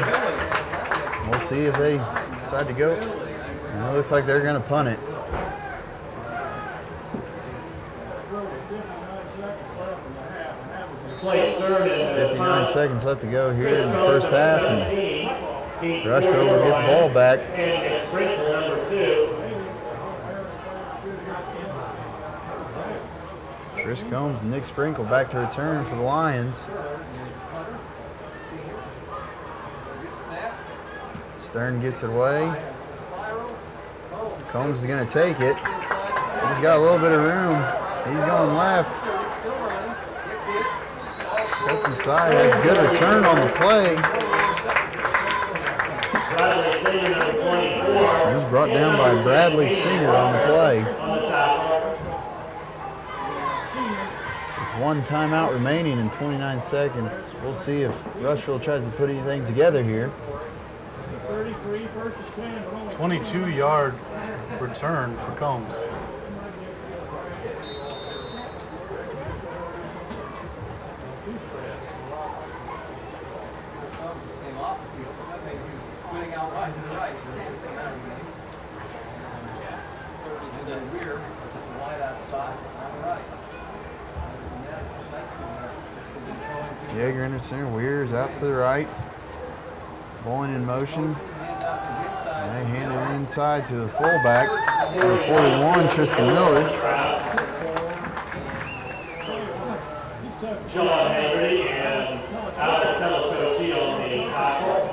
We'll see if they decide to go. And it looks like they're going to punt it. Place third and 59 seconds left to go here in the first half, and Rushville will get the ball back. And Sprinkle, number 2. Chris Combs and Nick Sprinkle back to return for the Lions. Stern gets it away. Combs is going to take it. He's got a little bit of room. He's going left. Cuts inside, has good return on the play. Bradley Singer, number 24. He's brought down by Bradley Singer on the play. On the tackle. With one timeout remaining in 29 seconds. We'll see if Rushville tries to put anything together here. 33 versus 10. 22-yard return for Combs. Came off the field. That means he was spinning out wide to the right. And then Weir, the wide out spot on the right. Yeager under center. Weir's out to the right. Bowling in motion. And they hand it inside to the fullback. Number 41, Tristan Miller. John Henry and Albert Telescope on the tackle.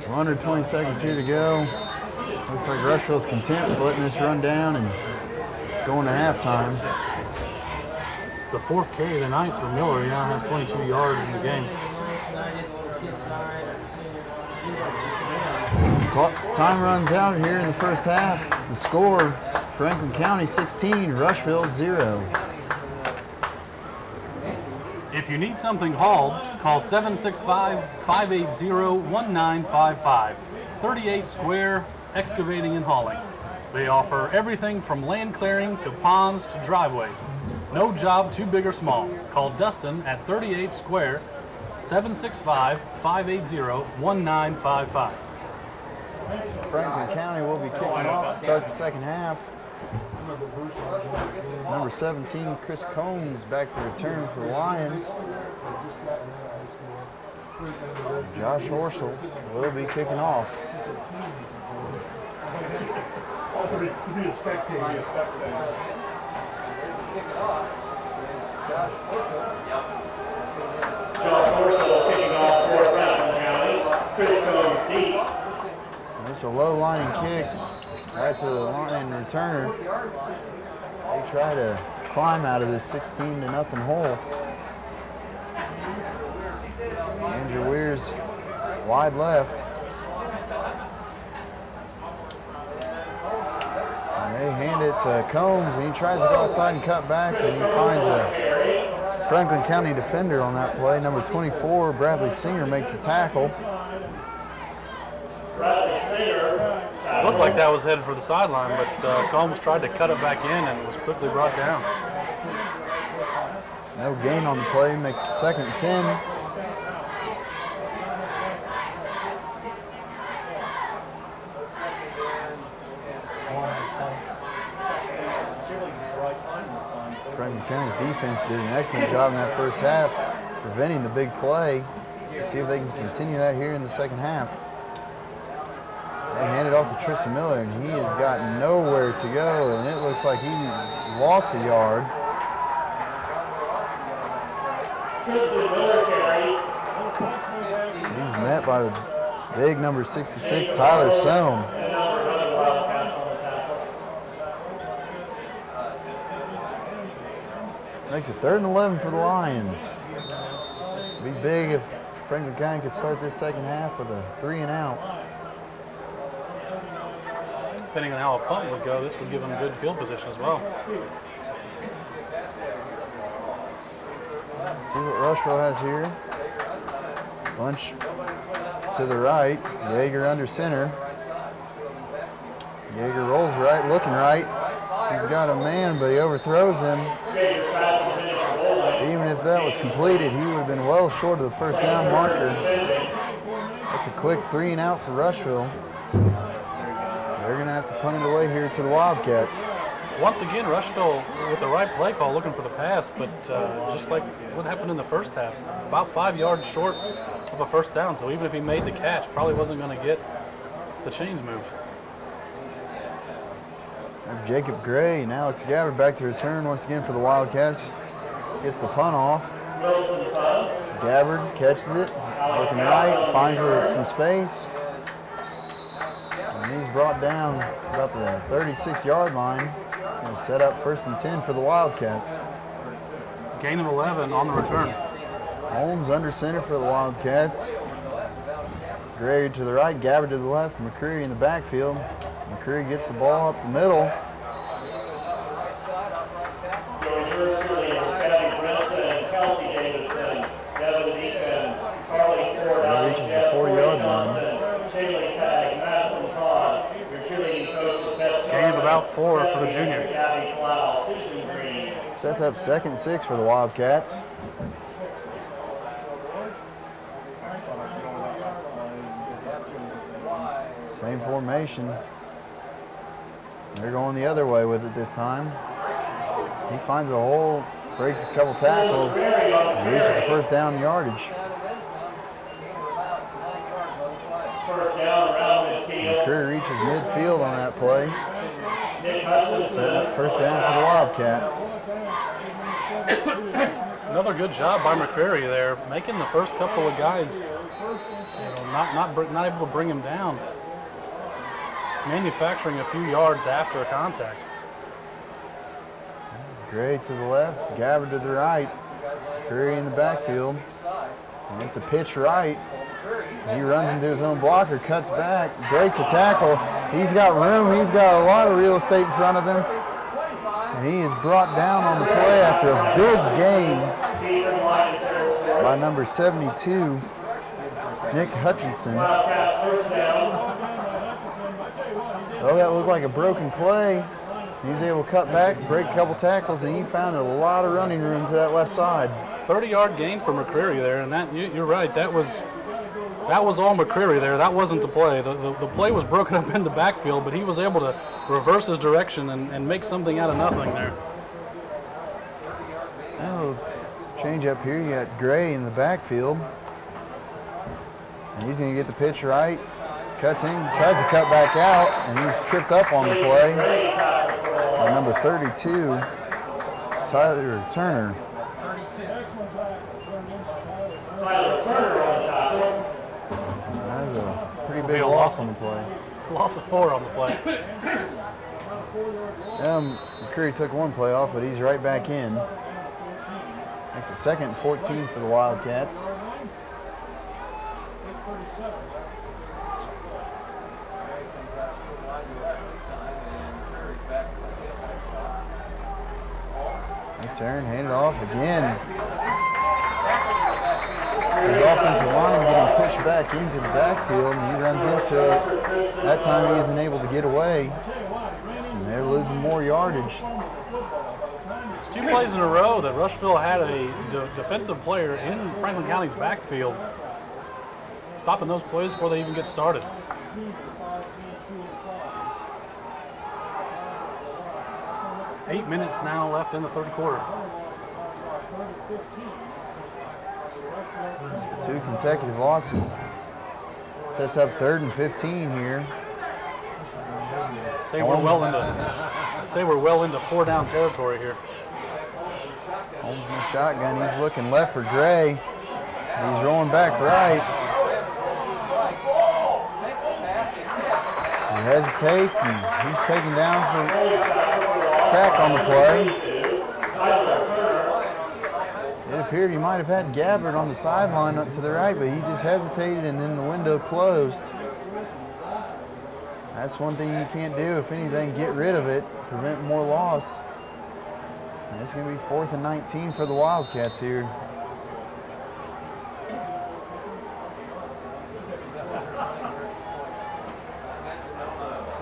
120 seconds here to go. Looks like Rushville's content with letting this run down and going to halftime. It's the 4th carry of the night for Miller. He now has 22 yards in the game. Time runs out here in the first half. The score, Franklin County 16, Rushville 0. If you need something hauled, call 765-580-1955. 38 Square Excavating and Hauling. They offer everything from land clearing to ponds to driveways. No job too big or small. Call Dustin at 38 Square, 765-580-1955. Franklin County will be kicking off to start the second half. Number 17, Chris Combs, back to return for the Lions. Josh Horschel will be kicking off. To be a spectator. Josh Horschel kicking off for Franklin County. Chris Combs deep. It's a low line kick right to the line returner. They try to climb out of this 16-0 hole. Andrew Weir's wide left. And they hand it to Combs, and he tries to go outside and cut back, and he finds a Franklin County defender on that play. Number 24, Bradley Singer, makes the tackle. Bradley Singer. Looked like that was headed for the sideline, but Combs tried to cut it back in and was quickly brought down. No gain on the play, makes it 2nd and 10. Franklin County's defense did an excellent job in that first half, preventing the big play. See if they can continue that here in the second half. They hand it off to Tristan Miller, and he has got nowhere to go, and it looks like he lost a yard. Tristan Miller carry. He's met by the big number 66, Tyler Sohn. And now we're running Wildcats on the tackle. Makes it 3rd and 11 for the Lions. It'd be big if Franklin County could start this second half with a 3 and out. Depending on how a punt would go, this would give them good field position as well. See what Rushville has here. Bunch to the right. Yeager under center. Yeager rolls right, looking right. He's got a man, but he overthrows him. Even if that was completed, he would have been well short of the first down marker. That's a quick 3 and out for Rushville. They're going to have to punt it away here to the Wildcats. Once again, Rushville with the right play call looking for the pass, but just like what happened in the first half, about 5 yards short of a first down. So even if he made the catch, probably wasn't going to get the chains moved. Jacob Gray and Alex Gabbard back to return once again for the Wildcats. Gets the punt off. Gabbard catches it, looking right, finds some space. And he's brought down about the 36-yard line. Gonna set up 1st and 10 for the Wildcats. Gain of 11 on the return. Holmes under center for the Wildcats. Gray to the right, Gabbard to the left, McCreary in the backfield. McCreary gets the ball up the middle. Joey Sherman, Gabby Brinson, and Kelsey Davidson, Devin Deacon, Carly Ford, That reaches the 40-yard line. Shaylee Tag, Madison Todd, your cheerleading coach, Gain of about 4 for the junior. Gabby Clow, Susan Green. Sets up 2nd and 6 for the Wildcats. Same formation. They're going the other way with it this time. He finds a hole, breaks a couple tackles, and reaches the first down yardage. First down around midfield. McCreary reaches midfield on that play. Nick Hutchinson. Setting up first down for the Wildcats. Another good job by McCreary there, making the first couple of guys, not able to bring him down. Manufacturing a few yards after contact. Gray to the left, Gabbard to the right. McCreary in the backfield. And it's a pitch right. He runs into his own blocker, cuts back, breaks a tackle. He's got room, he's got a lot of real estate in front of him. And he is brought down on the play after a big gain by number 72, Nick Hutchinson. Oh, that looked like a broken play. He was able to cut back, break a couple tackles, and he found a lot of running room to that left side. 30-yard gain for McCreary there, and that you're right. That was all McCreary there. That wasn't the play. The play was broken up in the backfield, but he was able to reverse his direction and make something out of nothing there. Oh, change up here. You got Gray in the backfield. And he's going to get the pitch right. Cuts in, tries to cut back out, and he's tripped up on the play by number 32, Tyler Turner. Tyler Turner on top. That was a pretty big loss on the play. Loss of 4 on the play. McCreary took one play off, but he's right back in. Makes it 2nd and 14 for the Wildcats. They turn, hand it off again. His offensive line getting pushed back into the backfield, and he runs into it. That time he isn't able to get away. And they're losing more yardage. It's 2 plays in a row that Rushville had a defensive player in Franklin County's backfield, stopping those plays before they even get started. Eight minutes now left in the third quarter. 2 consecutive losses. Sets up 3rd and 15 here. Say we're well into 4-down territory here. Holmes in the shotgun. He's looking left for Gray. He's rolling back right. He hesitates, and he's taken down for sack on the play. It appeared he might have had Gabbard on the sideline up to the right, but he just hesitated, and then the window closed. That's one thing you can't do. If anything, get rid of it, prevent more loss. And it's going to be 4th and 19 for the Wildcats here.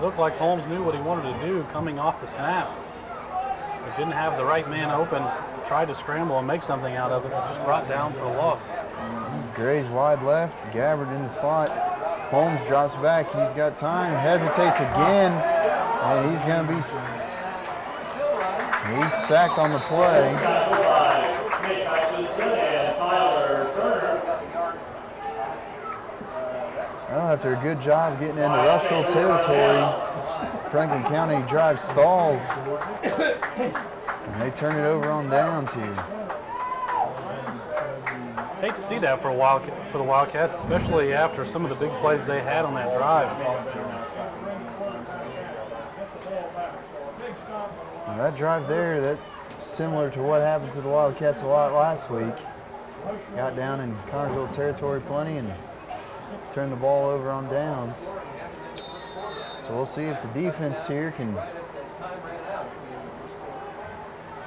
Looked like Holmes knew what he wanted to do coming off the snap. But didn't have the right man open, tried to scramble and make something out of it, just brought down for a loss. Gray's wide left, Gabbard in the slot. Holmes drops back, he's got time, hesitates again, and he's going to be sacked on the play. Well, after a good job getting into Rushville territory, Franklin County drive stalls, and they turn it over on down to. Hate to see that for the Wildcats, especially after some of the big plays they had on that drive. Now that drive there, that's similar to what happened to the Wildcats a lot last week. Got down in Connersville territory plenty and turn the ball over on downs. So we'll see if the defense here can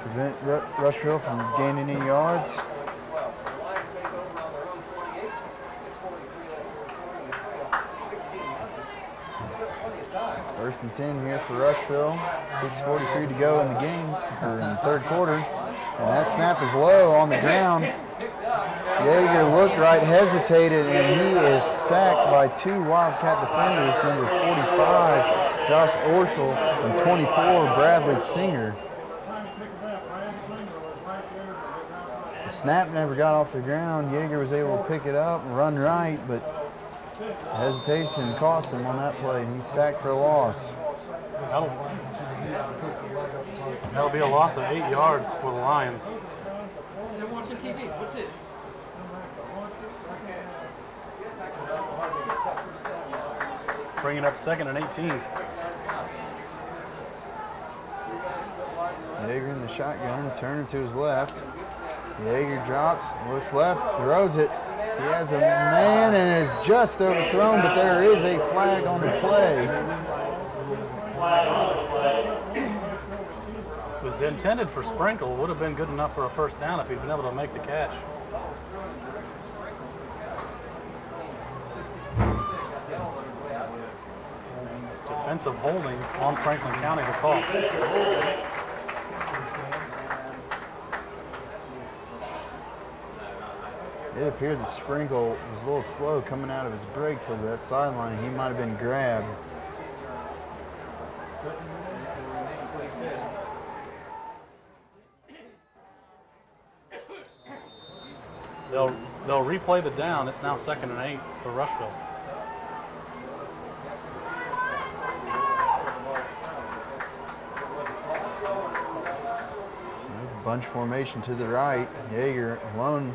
prevent Rushville from gaining any yards. First and 10 here for Rushville. 6:43 to go in the game, or in the third quarter. And that snap is low on the ground. Yeager looked right, hesitated, and he is sacked by two Wildcat defenders, number 45, Josh Orschel, and 24, Bradley Singer. The snap never got off the ground. Yeager was able to pick it up and run right, but hesitation cost him on that play, and he's sacked for a loss. That'll be a loss of 8 yards for the Lions. They're watching TV. What's this? Bringing up 2nd and 18. Yeager in the shotgun, turner to his left. Yeager drops, looks left, throws it. He has a man and is just overthrown, but there is a flag on the play. It was intended for Sprinkle. Would have been good enough for a first down if he'd been able to make the catch. Defensive holding on Franklin County to call. It appeared that Sprinkle was a little slow coming out of his break towards that sideline. He might have been grabbed. They'll replay the down. It's now 2nd and 8 for Rushville. Bunch formation to the right. Yeager alone.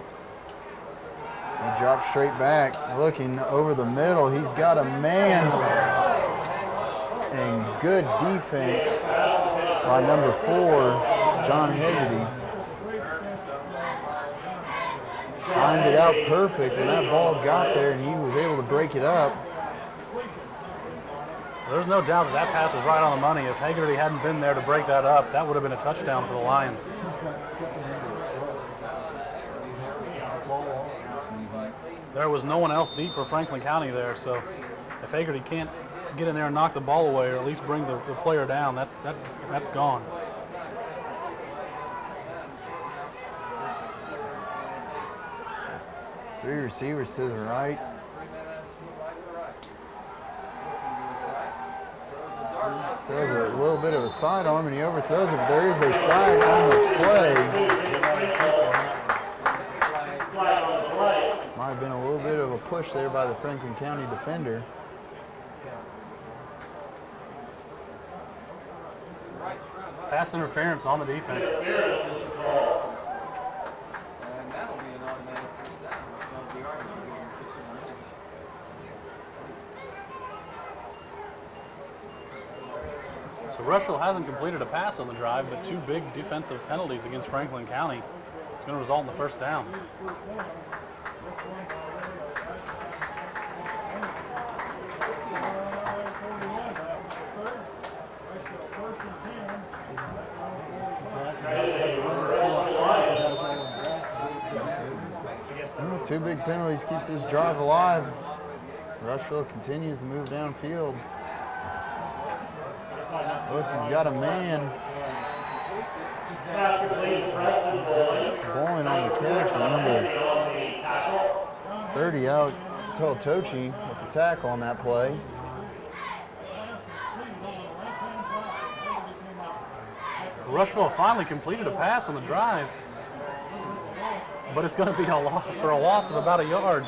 He drops straight back, looking over the middle. He's got a man. And good defense by number 4, John Hegarty. Timed it out perfect, and that ball got there, and he was able to break it up. There's no doubt that pass was right on the money. If Hegarty hadn't been there to break that up, that would have been a touchdown for the Lions. There was no one else deep for Franklin County there, so if Hegarty can't get in there and knock the ball away or at least bring the player down, that's gone. Three receivers to the right. Throws a little bit of a sidearm and he overthrows it, but there is a flag on the play. Might have been a little bit of a push there by the Franklin County defender. Pass interference on the defense. So Rushville hasn't completed a pass on the drive, but two big defensive penalties against Franklin County. It's going to result in the first down. Two big penalties keeps this drive alive. Rushville continues to move downfield. Looks he's got a man. Bowling on the catch, number 30 out, Tochi with the tackle on that play. Rushville finally completed a pass on the drive, but it's going to be a loss of about a yard.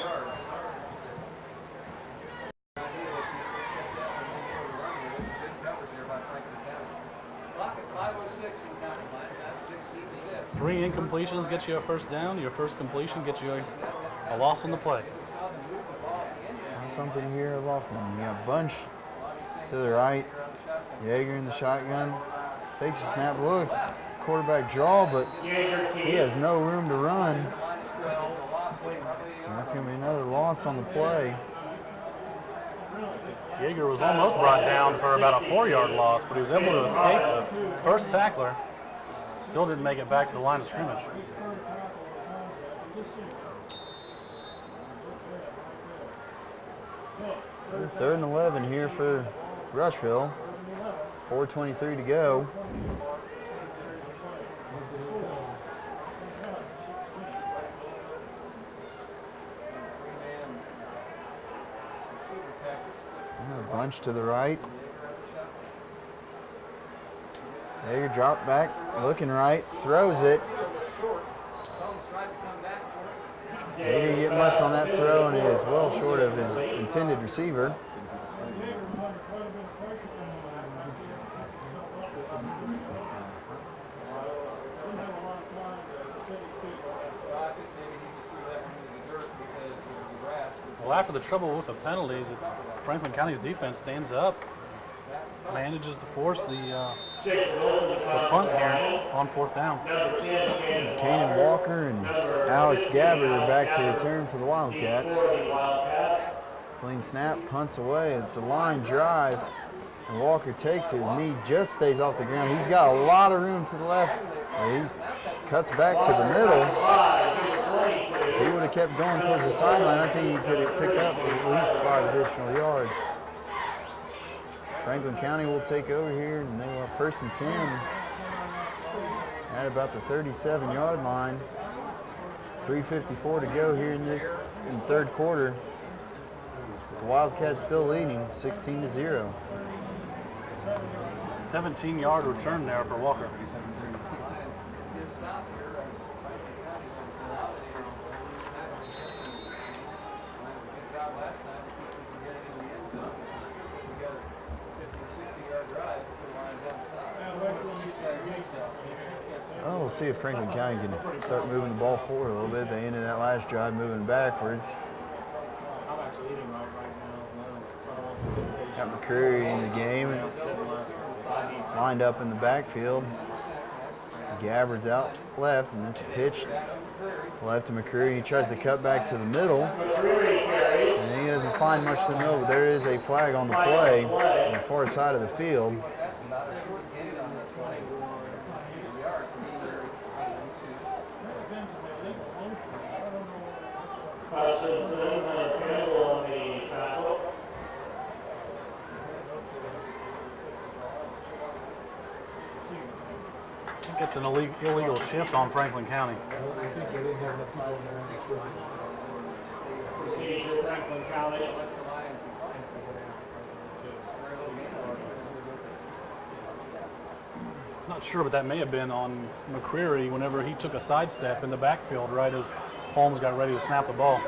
Three incompletions get you a first down. Your first completion gets you a loss on the play. Something here of often. You got Bunch to the right. Yeager in the shotgun. Takes a snap, looks. Quarterback draw, but he has no room to run. And that's going to be another loss on the play. Yeager was almost brought down for about a 4-yard loss, but he was able to escape the first tackler. Still didn't make it back to the line of scrimmage. Third and 11 here for Rushville. 4:23 to go. A bunch to the right. Yeager drop back, looking right, throws it. He didn't get much on that throw, and he is well short of his intended receiver. Well, after the trouble with the penalties, Franklin County's defense stands up, manages to force the punt here on 4th down. Kanan Walker and Alex Gabbard are back to return for the Wildcats. Clean snap, punts away. It's a line drive, and Walker takes it. His knee just stays off the ground. He's got a lot of room to the left. He cuts back to the middle. If he would have kept going towards the sideline, I think he could have picked up at least 5 additional yards. Franklin County will take over here, and they will have 1st and 10 at about the 37-yard line. 3:54 to go here in the 3rd quarter. The Wildcats still leading 16-0. 17-yard return there for Walker. Oh, we'll see if Franklin County can start moving the ball forward a little bit. They ended that last drive moving backwards. Got McCreary in the game and lined up in the backfield. Gabbard's out left, and it's a pitch left to McCreary. He tries to cut back to the middle, and he doesn't find much to know, but there is a flag on the play on the far side of the field. I think it's an illegal shift on Franklin County. Procedure, Franklin County. Not sure, but that may have been on McCreary whenever he took a sidestep in the backfield right as Holmes got ready to snap the ball.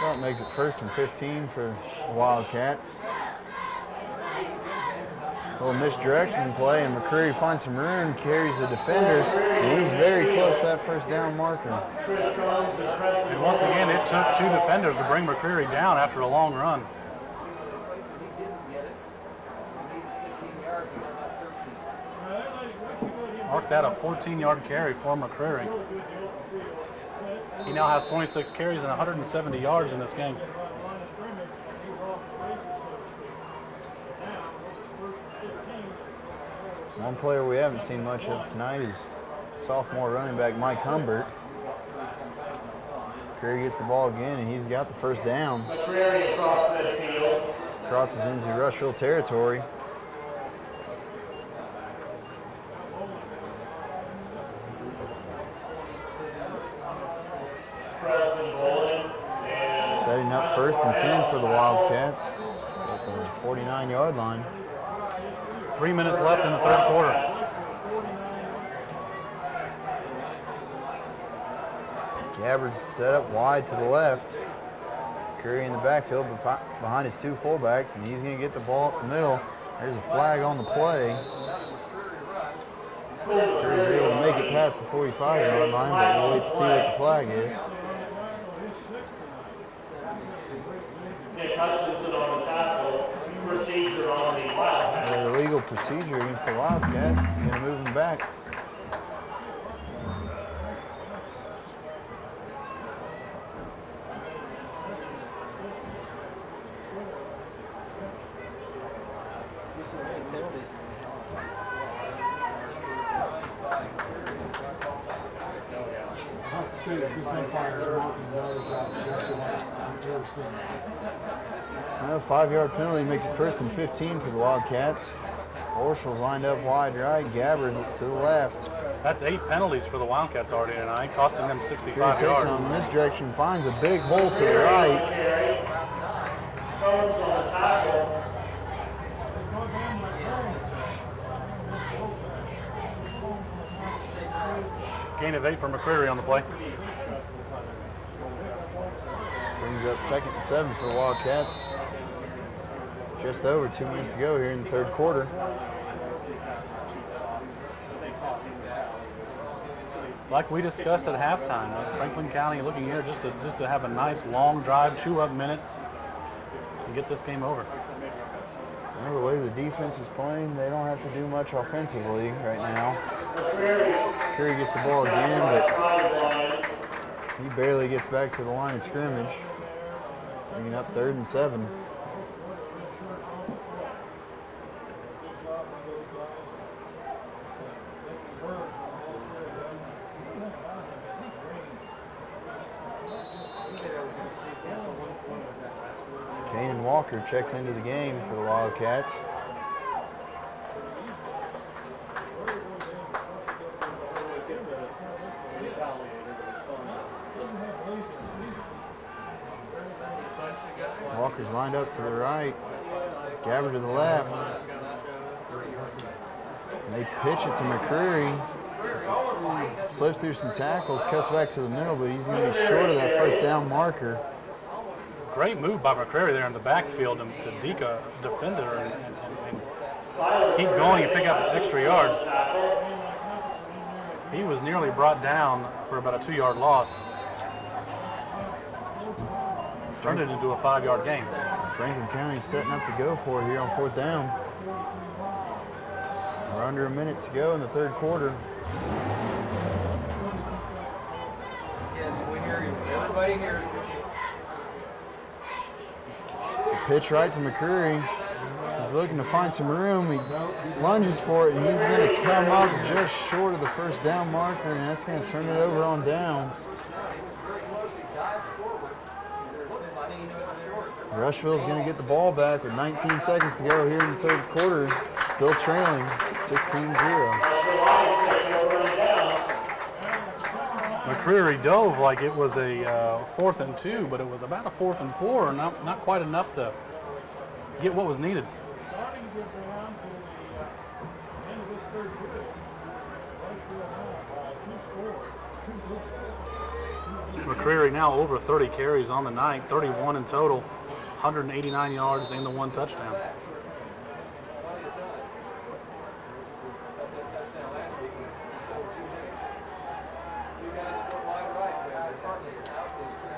Well, it makes it 1st and 15 for the Wildcats. A little misdirection play, and McCreary finds some room, carries a defender, and he's very close to that 1st down marker. And once again, it took 2 defenders to bring McCreary down after a long run. Mark that a 14-yard carry for McCreary. He now has 26 carries and 170 yards in this game. One player we haven't seen much of tonight is sophomore running back Mike Humbert. McCreary gets the ball again, and he's got the 1st down. McCreary across midfield. Crosses into Rushville territory. Setting up 1st and 10 for the Wildcats at the 49-yard line. 3 minutes left in the 3rd quarter. Gabbard set up wide to the left. Curry in the backfield behind his 2 fullbacks, and he's going to get the ball up the middle. There's a flag on the play. Curry's able to make it past the 45-yard line, but we'll wait to see what the flag is. Nick Hutchinson on the tackle. Procedure on the Wildcats. Illegal procedure against the Wildcats. He's going to move them back. penalties. I have to say that this umpire is working another job I've ever seen. Well, 5-yard penalty makes it 1st and 15 for the Wildcats. Horschel's lined up wide right, Gabbard to the left. That's 8 penalties for the Wildcats already tonight, costing them 65 Here takes yards. on this direction, finds a big hole to the right. Combs on the tackle. Gain of 8 for McCreary on the play. Brings up 2nd and 7 for the Wildcats. Just over 2 minutes to go here in the 3rd quarter. Like we discussed at halftime, Franklin County looking here just to have a nice long drive, chew up minutes, and get this game over. Well, the way the defense is playing, they don't have to do much offensively right now. Curry gets the ball again, but he barely gets back to the line of scrimmage. Bringing up 3rd and 7. Kanan Walker checks into the game for the Wildcats. Walker's lined up to the right, Gabbard to the left. And they pitch it to McCreary. Slips through some tackles, cuts back to the middle, but he's going to be short of that 1st down marker. Great move by McCreary there in the backfield to deke a defender and keep going and pick up extra yards. He was nearly brought down for about a 2-yard loss. Turned it into a 5-yard gain. Franklin County's setting up to go for it here on 4th down. We're under a minute to go in the 3rd quarter. Yes, we hear you. Everybody hears you. Pitch right to McCreary. He's looking to find some room. He lunges for it, and he's going to come up just short of the 1st down marker, and that's going to turn it over on downs. Rushville's going to get the ball back with 19 seconds to go here in the 3rd quarter. Still trailing 16-0. McCreary dove like it was a 4th and 2, but it was about a 4th and 4, not quite enough to get what was needed. Starting to get down to the end of this 3rd quarter. Rushville now by 2 scores. McCreary now over 30 carries on the night, 31 in total, 189 yards and the 1 touchdown.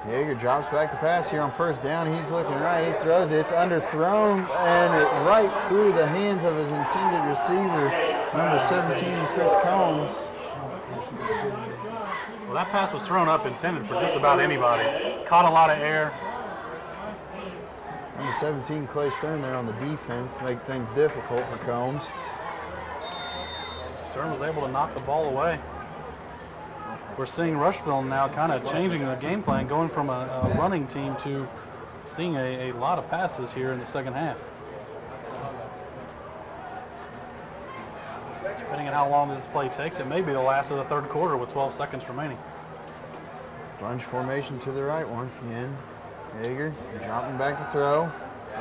Yeager drops back to pass here on 1st down. He's looking right. He throws it. It's underthrown and it right through the hands of his intended receiver, number 17, Chris Combs. Well, that pass was thrown up intended for just about anybody. Caught a lot of air. Number 17, Clay Stern there on the defense to make things difficult for Combs. Stern was able to knock the ball away. We're seeing Rushville now kind of changing the game plan, going from a running team to seeing a lot of passes here in the 2nd half. Depending on how long this play takes, it may be the last of the 3rd quarter with 12 seconds remaining. Bunch formation to the right once again. Yeager dropping back to throw,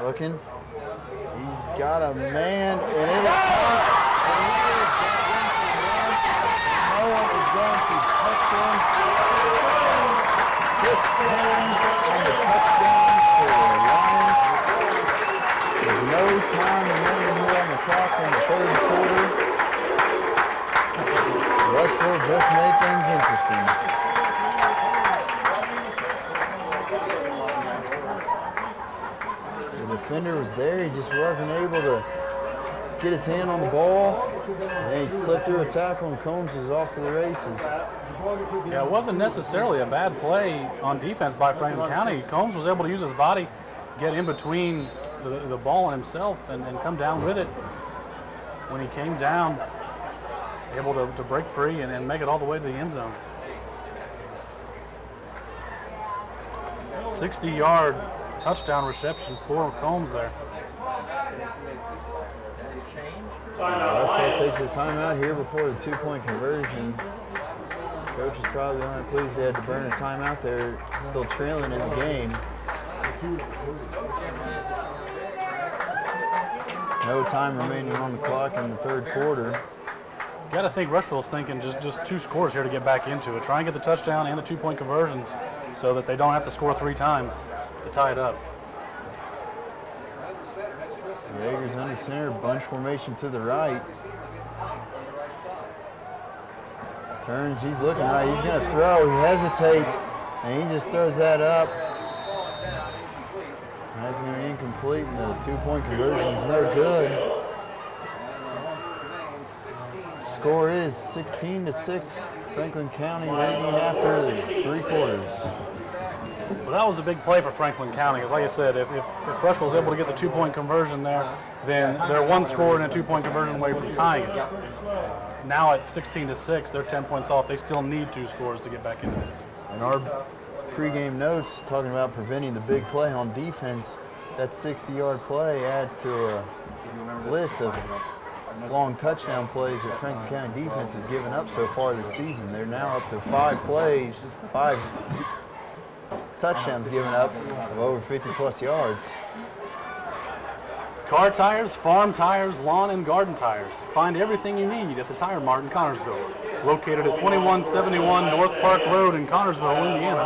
looking. He's got a man, and it is caught. No one is going to touch him. Chris Combs on the touchdown for the Lions. There's no time remaining here on the clock in the 3rd quarter. Rushville just made things interesting. The defender was there, he just wasn't able to get his hand on the ball, and he slipped through a tackle, and Combs is off to the races. Yeah, it wasn't necessarily a bad play on defense by Franklin County. Combs was able to use his body, get in between the ball and himself, and come down with it. when he came down, able to break free and make it all the way to the end zone. 60-yard touchdown reception for Combs there. Rushville takes a timeout here before the 2-point conversion. Coach is probably only pleased they had to burn a timeout. They're still trailing in the game. No time remaining on the clock in the third quarter. Got to think Rushville's thinking just 2 scores here to get back into it. Try and get the touchdown and the 2-point conversions so that they don't have to score 3 times to tie it up. Yeager's under center, bunch formation to the right. Turns, he's looking right, he's going to throw, he hesitates, and he just throws that up. That's going to be incomplete, and the 2-point conversion is no good. Score is 16-6, Franklin County leading after the 3 quarters. Well, that was a big play for Franklin County, because like I said, if Rushville was able to get the 2-point conversion there, then they're 1 score and a 2-point conversion away from tying it. Now at 16-6, they're 10 points off. They still need 2 scores to get back into this. And our pregame notes talking about preventing the big play on defense, that 60-yard play adds to a list of long touchdown plays that Franklin County defense has given up so far this season. They're now up to 5 plays, 5 touchdowns given up of over 50-plus yards. Car tires, farm tires, lawn and garden tires. Find everything you need at the Tire Mart in Connersville. Located at 2171 North Park Road in Connersville, Indiana.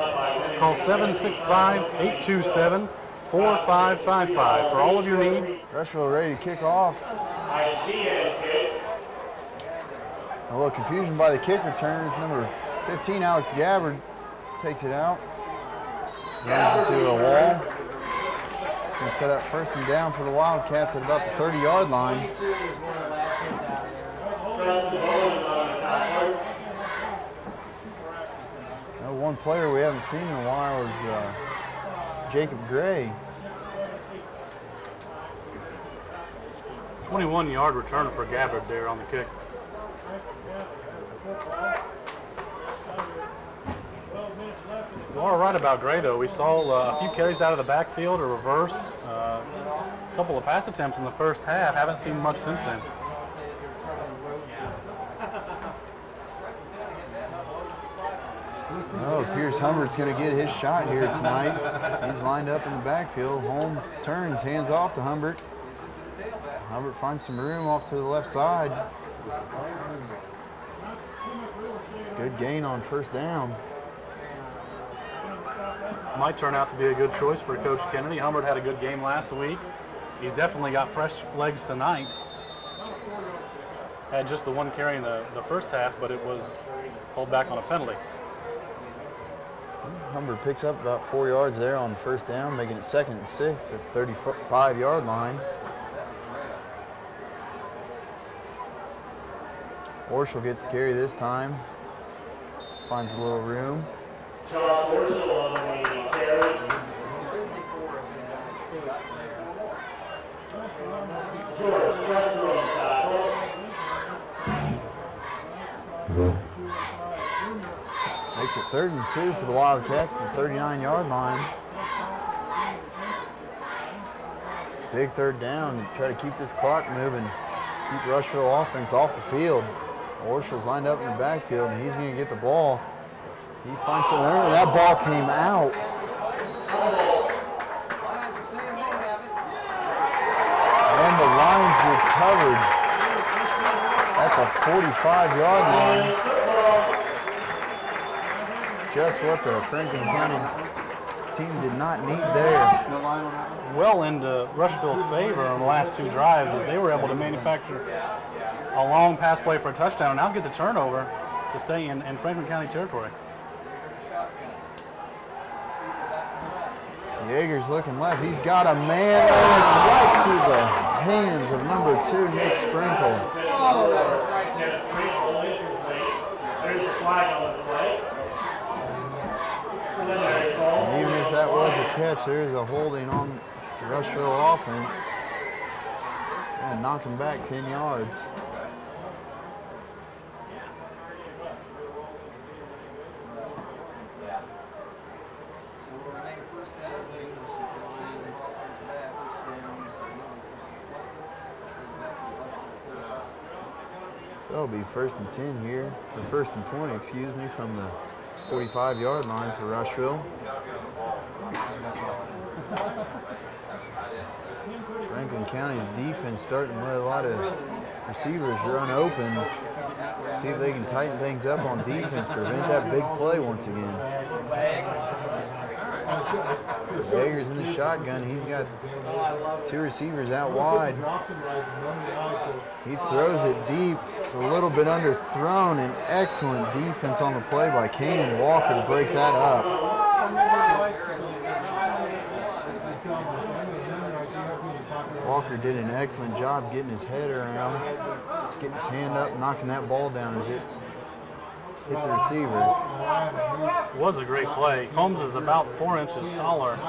Call 765-827-4555 for all of your needs. Rushville ready to kick off. A little confusion by the kick returners. Number 15, Alex Gabbard, takes it out. Runs into a wall. Going to set up 1st and down for the Wildcats at about the 30-yard line. One player we haven't seen in a while is Jacob Gray. 21-yard return for Gabbard there on the kick. You are right about Gray, though. We saw a few carries out of the backfield, a reverse, a couple of pass attempts in the first half. Haven't seen much since then. Oh, Pierce Humbert's going to get his shot here tonight. He's lined up in the backfield. Holmes turns, hands off to Humbert. Humbert finds some room off to the left side. Good gain on 1st down. Might turn out to be a good choice for Coach Kennedy. Humbert had a good game last week. He's definitely got fresh legs tonight. Had just the 1 carry in the first half, but it was pulled back on a penalty. Humbert picks up about 4 yards there on 1st down, making it 2nd and 6 at the 35-yard line. Orschel gets the carry this time. Finds a little room. Charles Orschel on the carry. George Chester on the tackle. Makes it 3rd and 2 for the Wildcats at the 39-yard line. Big 3rd down to try to keep this clock moving. Keep Rushville offense off the field. Orschel's lined up in the backfield, and he's going to get the ball. He finds some room, and that ball came out. And the Lions recovered at the 45-yard line. Just what the Franklin County team did not need there. Well into Rushville's favor on the last 2 drives as they were able to manufacture a long pass play for a touchdown and now get the turnover to stay in Franklin County territory. Yeager's looking left. He's got a man, and it's right through the hands of number 2, Nick Sprinkle. There's a flag on the play. And even if that was a catch, there is a holding on the Rushville offense. And knock him back 10 yards. That'll be 1st and 10 here, or 1st and 20, excuse me, from the 45-yard line for Rushville. Franklin County's defense starting to let a lot of receivers run open. See if they can tighten things up on defense, prevent that big play once again. Yeager's in the shotgun. He's got 2 receivers out wide. He throws it deep. It's a little bit underthrown, and excellent defense on the play by Kanan Walker to break that up. Walker did an excellent job getting his head around, getting his hand up, knocking that ball down as it hit the receiver. It was a great play. Combs is about 4 inches taller.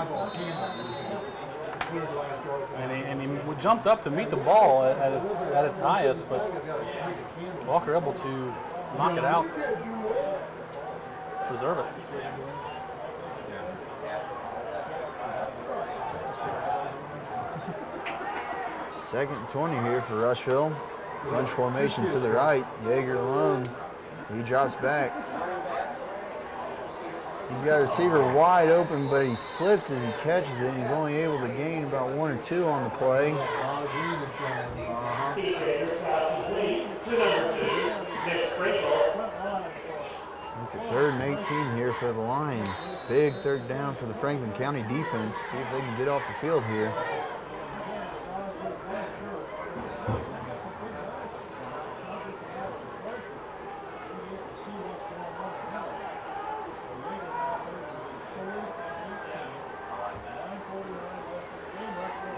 And he jumped up to meet the ball at its highest, but Walker able to knock it out, preserve it. Second and 20 here for Rushville. Bunch formation to the right. Yeager alone. He drops back. He's got a receiver wide open, but he slips as he catches it. He's only able to gain about 1 or 2 on the play. It's a 3rd and 18 here for the Lions. Big 3rd down for the Franklin County defense. See if they can get off the field here.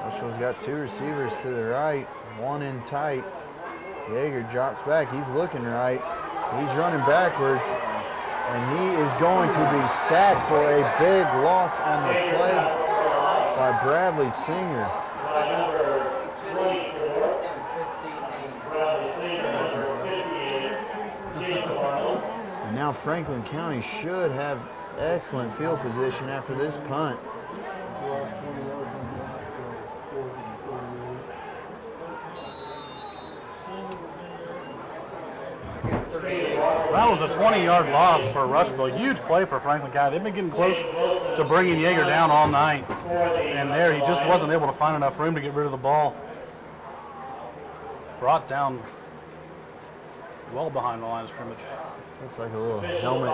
Rushville's got 2 receivers to the right, 1 in tight. Yeager drops back. He's looking right. He's running backwards, and he is going to be sacked for a big loss on the play by Bradley Singer. And now Franklin County should have excellent field position after this punt. That was a 20-yard loss for Rushville. Huge play for Franklin County. They've been getting close to bringing Yeager down all night. And there, he just wasn't able to find enough room to get rid of the ball. Brought down well behind the line of scrimmage. Looks like a little helmet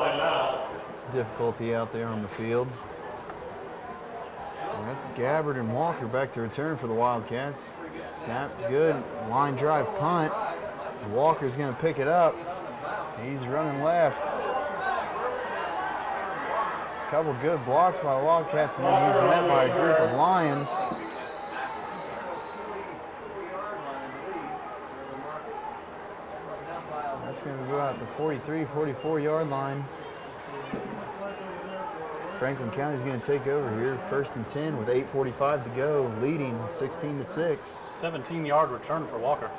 difficulty out there on the field. And that's Gabbard and Walker back to return for the Wildcats. Snap good. Line drive punt. Walker's going to pick it up. He's running left. A couple good blocks by the Wildcats, and then he's met by a group of Lions. That's going to go out the 43, 44-yard line. Franklin County's going to take over here, 1st and 10 with 8:45 to go, leading 16-6. 17-yard return for Walker.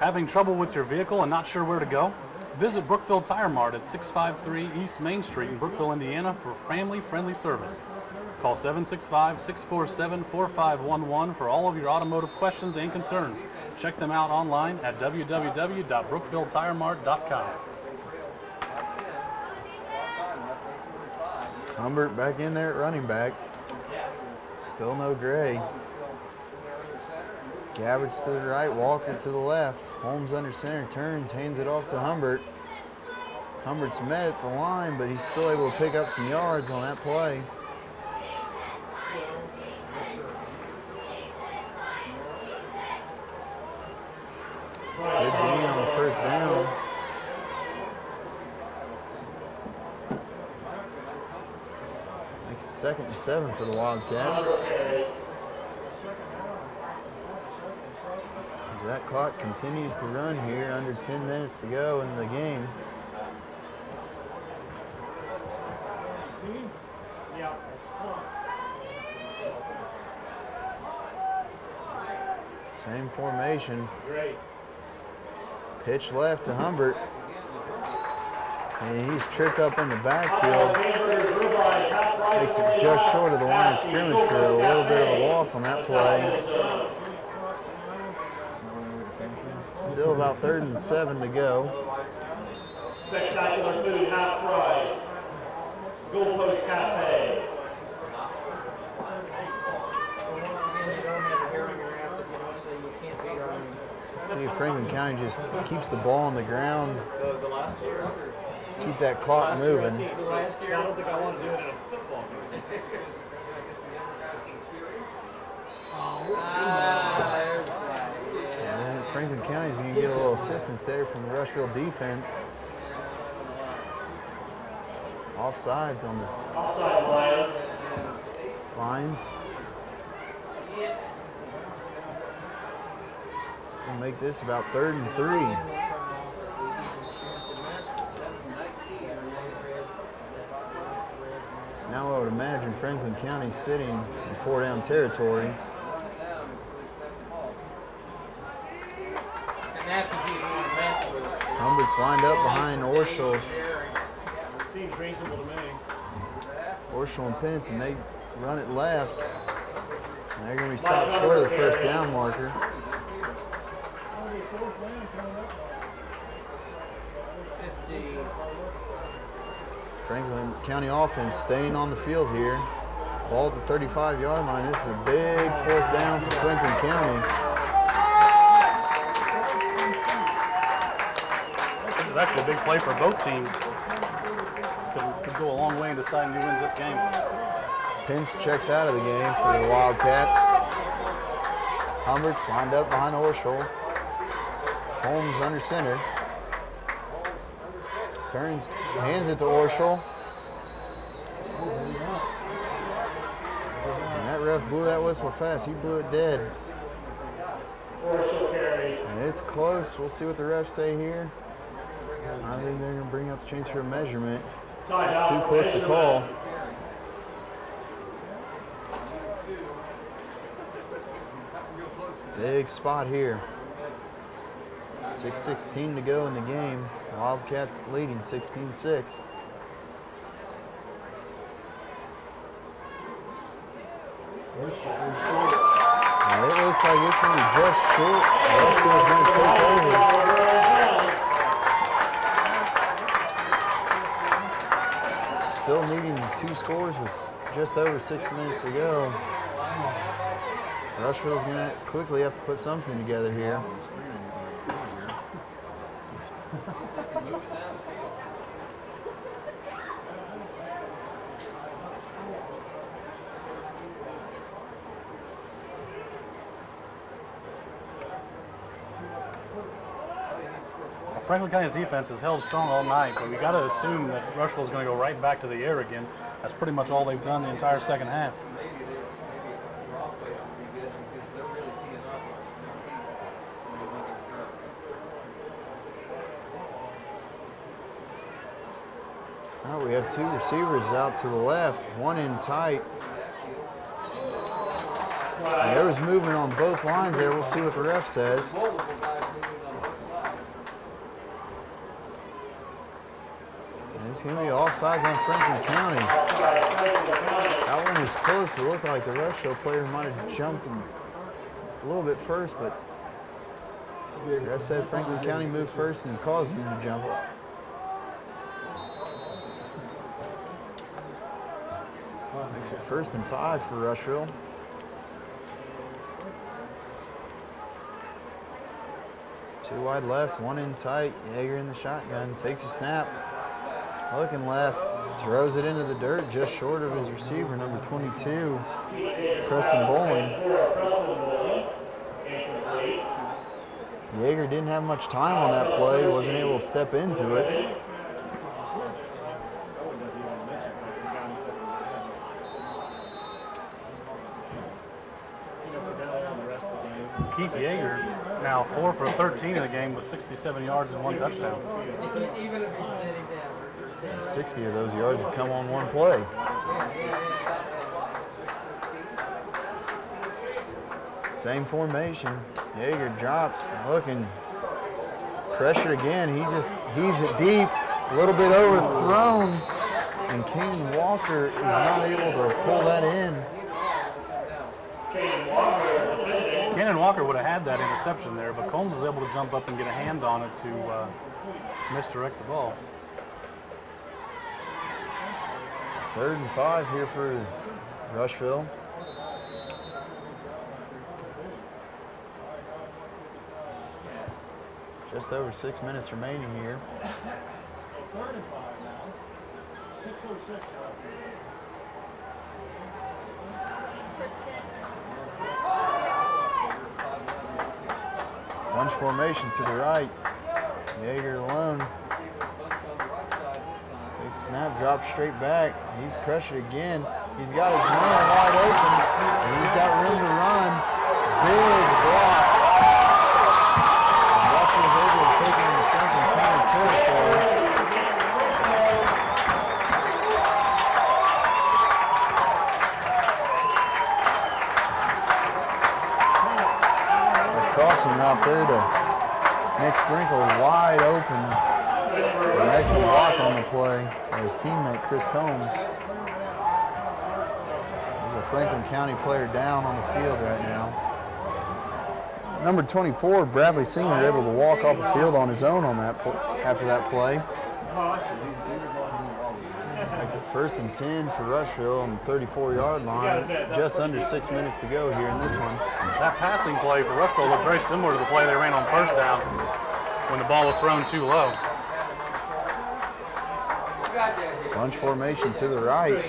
Having trouble with your vehicle and not sure where to go? Visit Brookville Tire Mart at 653 East Main Street in Brookville, Indiana for family-friendly service. Call 765-647-4511 for all of your automotive questions and concerns. Check them out online at www.brookvilletiremart.com. Humbert back in there at running back. Still no Gray. Gabbard to the right, Walker to the left. Holmes under center, turns, hands it off to Humbert. Humbert's met at the line, but he's still able to pick up some yards on that play. Good gain on the 1st down. Makes it 2nd and 7 for the Wildcats. As that clock continues to run here, under 10 minutes to go in the game. Yeah. Same formation. Great. Pitch left to Humbert. And he's tripped up in the backfield. Makes it just short of the line of scrimmage for a little bit of a loss on that play. Still about 3rd and 7 to go. Spectacular food, half price. Goalpost Cafe. See if Franklin County just keeps the ball on the ground. Keep that clock moving. I don't think I want to do it in a football game. And then Franklin County's going to get a little assistance there from the Rushville defense. Offsides on the Offside lines. lines. We'll make this about 3rd and 3. Now I would imagine Franklin County sitting in 4-down territory. Humbert's lined up behind Orshel. Seems reasonable to me. Orshel and Pence, and they run it left. And they're going to be stopped short of the 1st down marker. Franklin County offense staying on the field here. Ball at the 35-yard line. This is a big 4th down for Franklin County. This is actually a big play for both teams. Could go a long way in deciding who wins this game. Pence checks out of the game for the Wildcats. Humbert's lined up behind Orshel. Holmes under center. Turns, hands it to Orshel. And that ref blew that whistle fast. He blew it dead. Orshel carries. And it's close. We'll see what the refs say here. I think they're going to bring up the chains for a measurement. It's too close to call. Big spot here. 6:16 to go in the game. Wildcats leading 16-6. It looks like it's going to be just short. Rushville's going to take over. Still needing 2 scores with just over 6 minutes to go. Rushville's going to quickly have to put something together here. Franklin County's defense has held strong all night, but we got to assume that Rushville's going to go right back to the air again. That's pretty much all they've done the entire second half. Now we have 2 receivers out to the left, one in tight. And there was movement on both lines there. We'll see what the ref says. And it's going to be offsides on Franklin County. That one was close. It looked like the Rushville player might have jumped him a little bit first, but the ref said Franklin County moved first and caused him to jump. Makes it 1st and 5 for Rushville. Two wide left, one in tight. Yeager in the shotgun, takes a snap. Looking left, throws it into the dirt just short of his receiver, number 22, Preston Bowling. Yeager didn't have much time on that play, wasn't able to step into it. Keith Yeager now 4 for 13 in the game with 67 yards and 1 touchdown. Even if he's sitting down. 60 of those yards have come on one play. Same formation. Yeager drops, looking. Pressure again. He just heaves it deep. A little bit overthrown. And King Walker is not able to pull that in. Cannon Walker would have had that interception there, but Combs was able to jump up and get a hand on it to misdirect the ball. 3rd and 5 here for Rushville. Just over 6 minutes remaining here. 3rd and 5 now. 6:06. Bunch formation to the right. Yeager alone. They snap, drop straight back. He's pressured again. He's got his man wide open, and he's got room to run. Big block. Rushville's able to take him into Franklin County territory. Crossing route there to Nick Sprinkle, wide open. An excellent block on the play by his teammate Chris Combs. There's a Franklin County player down on the field right now. Number 24, Bradley Singer, able to walk off the field on his own on that after that play. Makes it 1st and 10 for Rushville on the 34-yard line. Just under 6 minutes to go here in this one. That passing play for Rushville looked very similar to the play they ran on 1st down when the ball was thrown too low. Bunch formation to the right.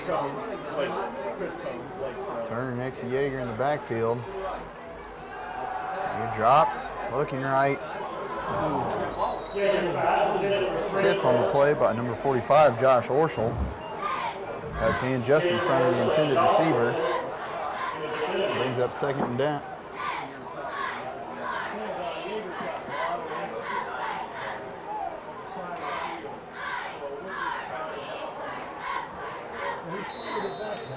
Turner next to Yeager in the backfield. He drops, looking right. Tip on the play by number 45, Josh Orschel. Has his hand just in front of the intended receiver. Brings up 2nd and down.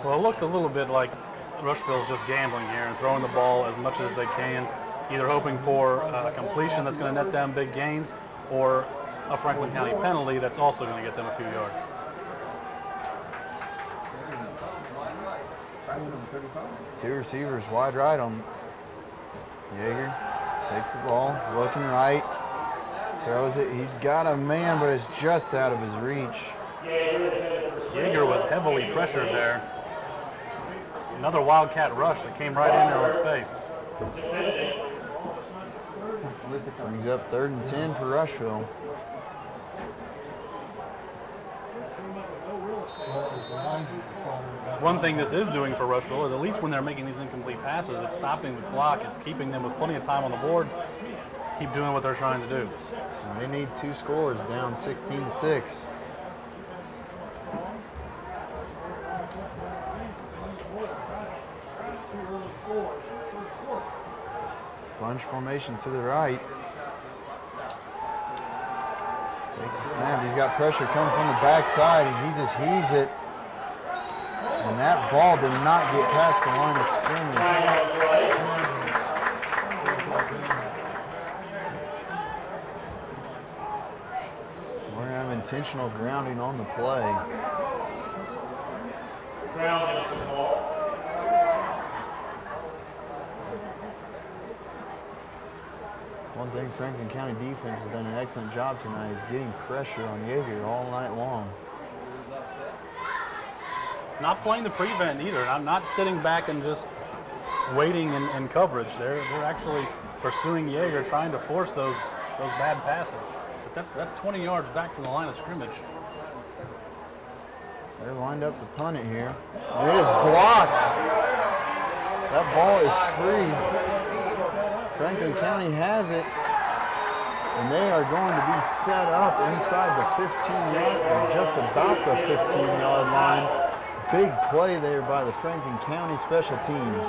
Well, it looks a little bit like Rushville's just gambling here and throwing the ball as much as they can, either hoping for a completion that's going to net them big gains or a Franklin County penalty that's also going to get them a few yards. Two receivers wide right on Yeager. Takes the ball, looking right. Throws it. He's got a man, but it's just out of his reach. Yeager was heavily pressured there. Another Wildcat rush that came right in on his face. Brings up 3rd and 10 for Rushville. One thing this is doing for Rushville is at least when they're making these incomplete passes, it's stopping the clock. It's keeping them with plenty of time on the board to keep doing what they're trying to do. And they need 2 scores, down 16-6. Bunch formation to the right. Takes a snap. He's got pressure coming from the backside, and he just heaves it. And that ball did not get past the line of scrimmage. We're going to have intentional grounding on the play. Ground is the ball. One thing Franklin County defense has done an excellent job tonight is getting pressure on Yeager all night long. Not playing the prevent either. I'm not sitting back and just waiting in coverage. They're actually pursuing Yeager, trying to force those bad passes. But that's 20 yards back from the line of scrimmage. They're lined up to punt it here. And it is blocked. That ball is free. Franklin County has it. And they are going to be set up inside the 15-yard, or just about the 15-yard line. Big play there by the Franklin County special teams.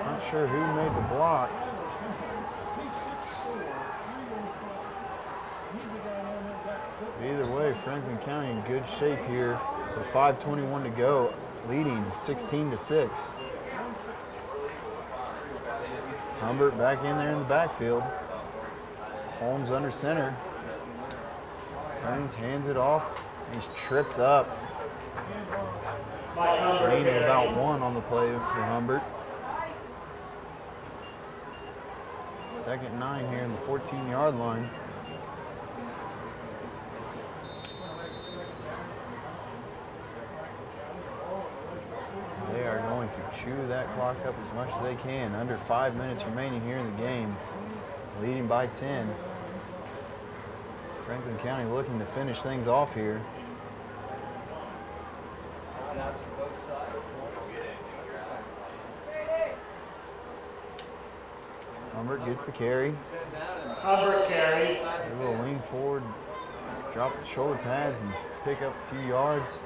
Not sure who made the block. Either way, Franklin County in good shape here with 5:21 to go. leading 16-6. Humbert back in there in the backfield. Holmes under center. Burns hands it off. He's tripped up. Gain of about 1 on the play for Humbert. 2nd and 9 here in the 14-yard line. They are going to chew that clock up as much as they can. Under 5 minutes remaining here in the game. Leading by 10. Franklin County looking to finish things off here. Humbert gets the carry. Humbert carries. A little lean forward, drop the shoulder pads and pick up a few yards.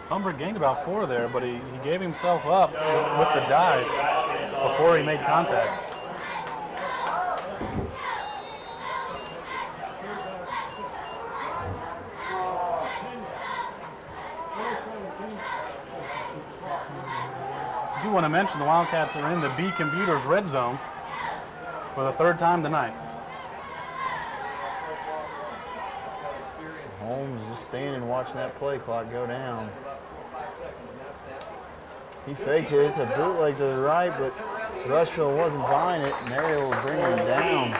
Humbert gained about 4 there, but he gave himself up with the dive before he made contact. I do want to mention the Wildcats are in the B Computers red zone for the 3rd time tonight. Holmes just standing watching that play clock go down. He fakes it. It's a bootleg to the right, but Rushville wasn't buying it, and they're able to bring him down.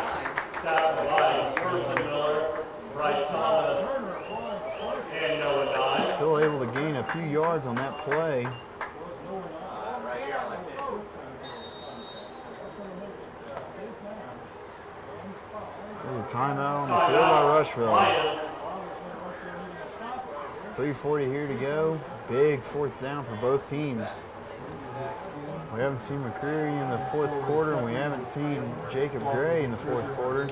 Tackled by Thurston Miller, Bryce Thomas, and Noah Dodd. Still able to gain a few yards on that play. There's a timeout on the field by Rushville. 3:40 here to go. Big 4th down for both teams. We haven't seen McCreary in the 4th quarter, and we haven't seen Jacob Gray in the 4th quarter.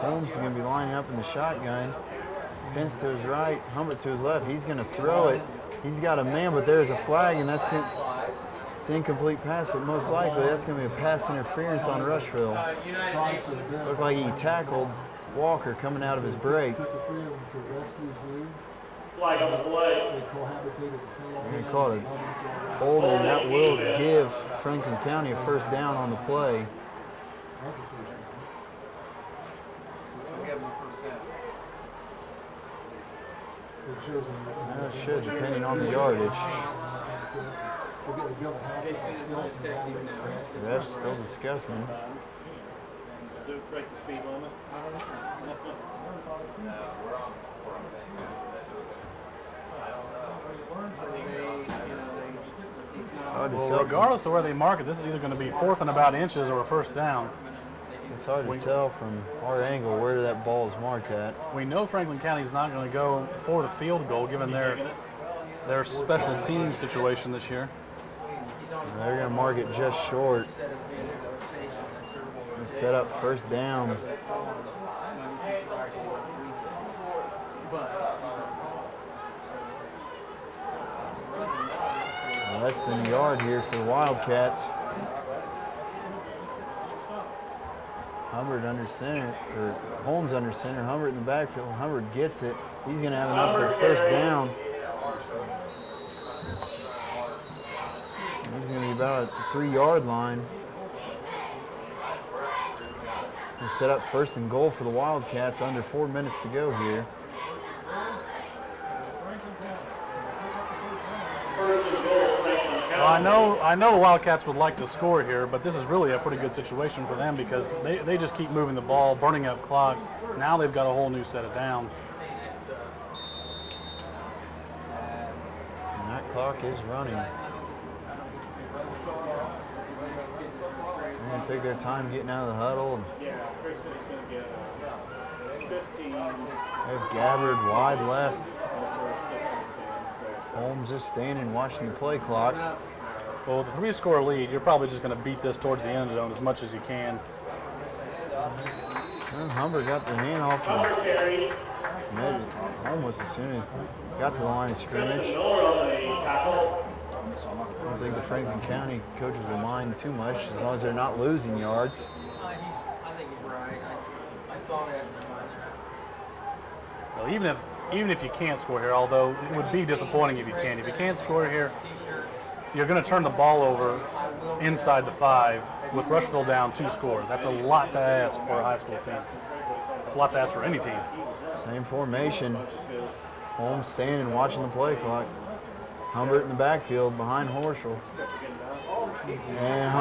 Holmes is going to be lining up in the shotgun. Pence to his right, Humbert to his left. He's going to throw it. He's got a man, but there's a flag, and that's going to, it's an incomplete pass, but most likely that's going to be a pass interference on Rushville. Looked like he tackled Walker coming out of his break. Flag on the play. They're going to call it a holding, and that will give Franklin County a 1st down on the play. That should, depending on the yardage. The ref's still discussing. Break the speed limit. Well, regardless of where they mark it, this is either going to be 4th and about inches or a 1st down. It's hard to tell from our angle where that ball is marked at. We know Franklin County's not going to go for the field goal given their special team situation this year. They're going to mark it just short. Set up 1st down. Less than a yard here for the Wildcats. Humbert under center, or Holmes under center. Humbert in the backfield. Humbert gets it. He's going to have enough for 1st down. He's going to be about a 3-yard line. We'll set up 1st and goal for the Wildcats. Under 4 minutes to go here. Well, I know the Wildcats would like to score here, but this is really a pretty good situation for them because they just keep moving the ball, burning up clock. Now they've got a whole new set of downs. And that clock is running. They're going to take their time getting out of the huddle. Yeah, Craig said he's going to get 15. They have Gabbard wide left. Also at 6 and 10. Holmes just standing watching the play clock. Well, with a 3-score lead, you're probably just going to beat this towards the end zone as much as you can. And Humbert got the handoff. Humbert carries. Maybe almost as soon as he got to the line of scrimmage. Tristan Miller on the tackle. I don't think the Franklin County coaches will mind too much as long as they're not losing yards. I think he's right. I saw that in my mind. Well, even if even if you can't score here, although it would be disappointing if you can. If you can't score here, you're going to turn the ball over inside the 5 with Rushville down 2 scores. That's a lot to ask for a high school team. It's a lot to ask for any team. Same formation. Holmes standing watching the play clock. Humbert in the backfield behind Horschel. And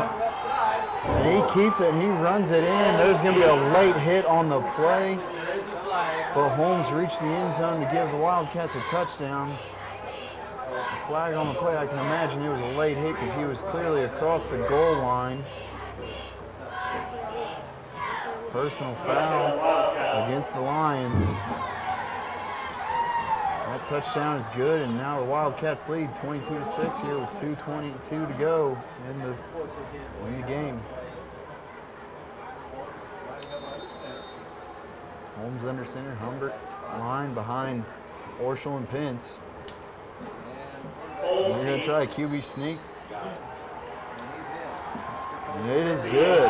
he keeps it and he runs it in. There's going to be a late hit on the play. But Holmes reached the end zone to give the Wildcats a touchdown. A flag on the play. I can imagine it was a late hit because he was clearly across the goal line. Personal foul against the Lions. That touchdown is good, and now the Wildcats lead 22-6 here with 2:22 to go in the game. Holmes under center, Humbert line behind Horschel and Pence. They're going to try a QB sneak. And it is good.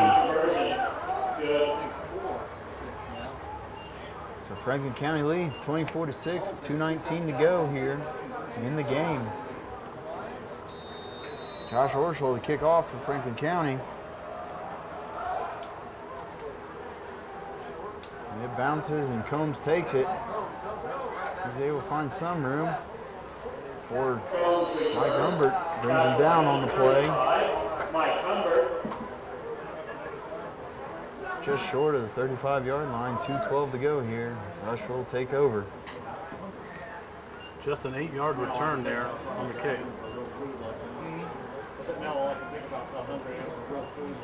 So Franklin County leads 24-6 with 2:19 to go here in the game. Josh Horschel to kick off for Franklin County. And it bounces and Combs takes it. He's able to find some room. Or Mike Humbert brings him down on the play. Mike Humbert. Just short of the 35-yard line, 2:12 to go here. Rushville will take over. Just an 8-yard return there on the kick. Now all I can think about is how hungry I am for real food.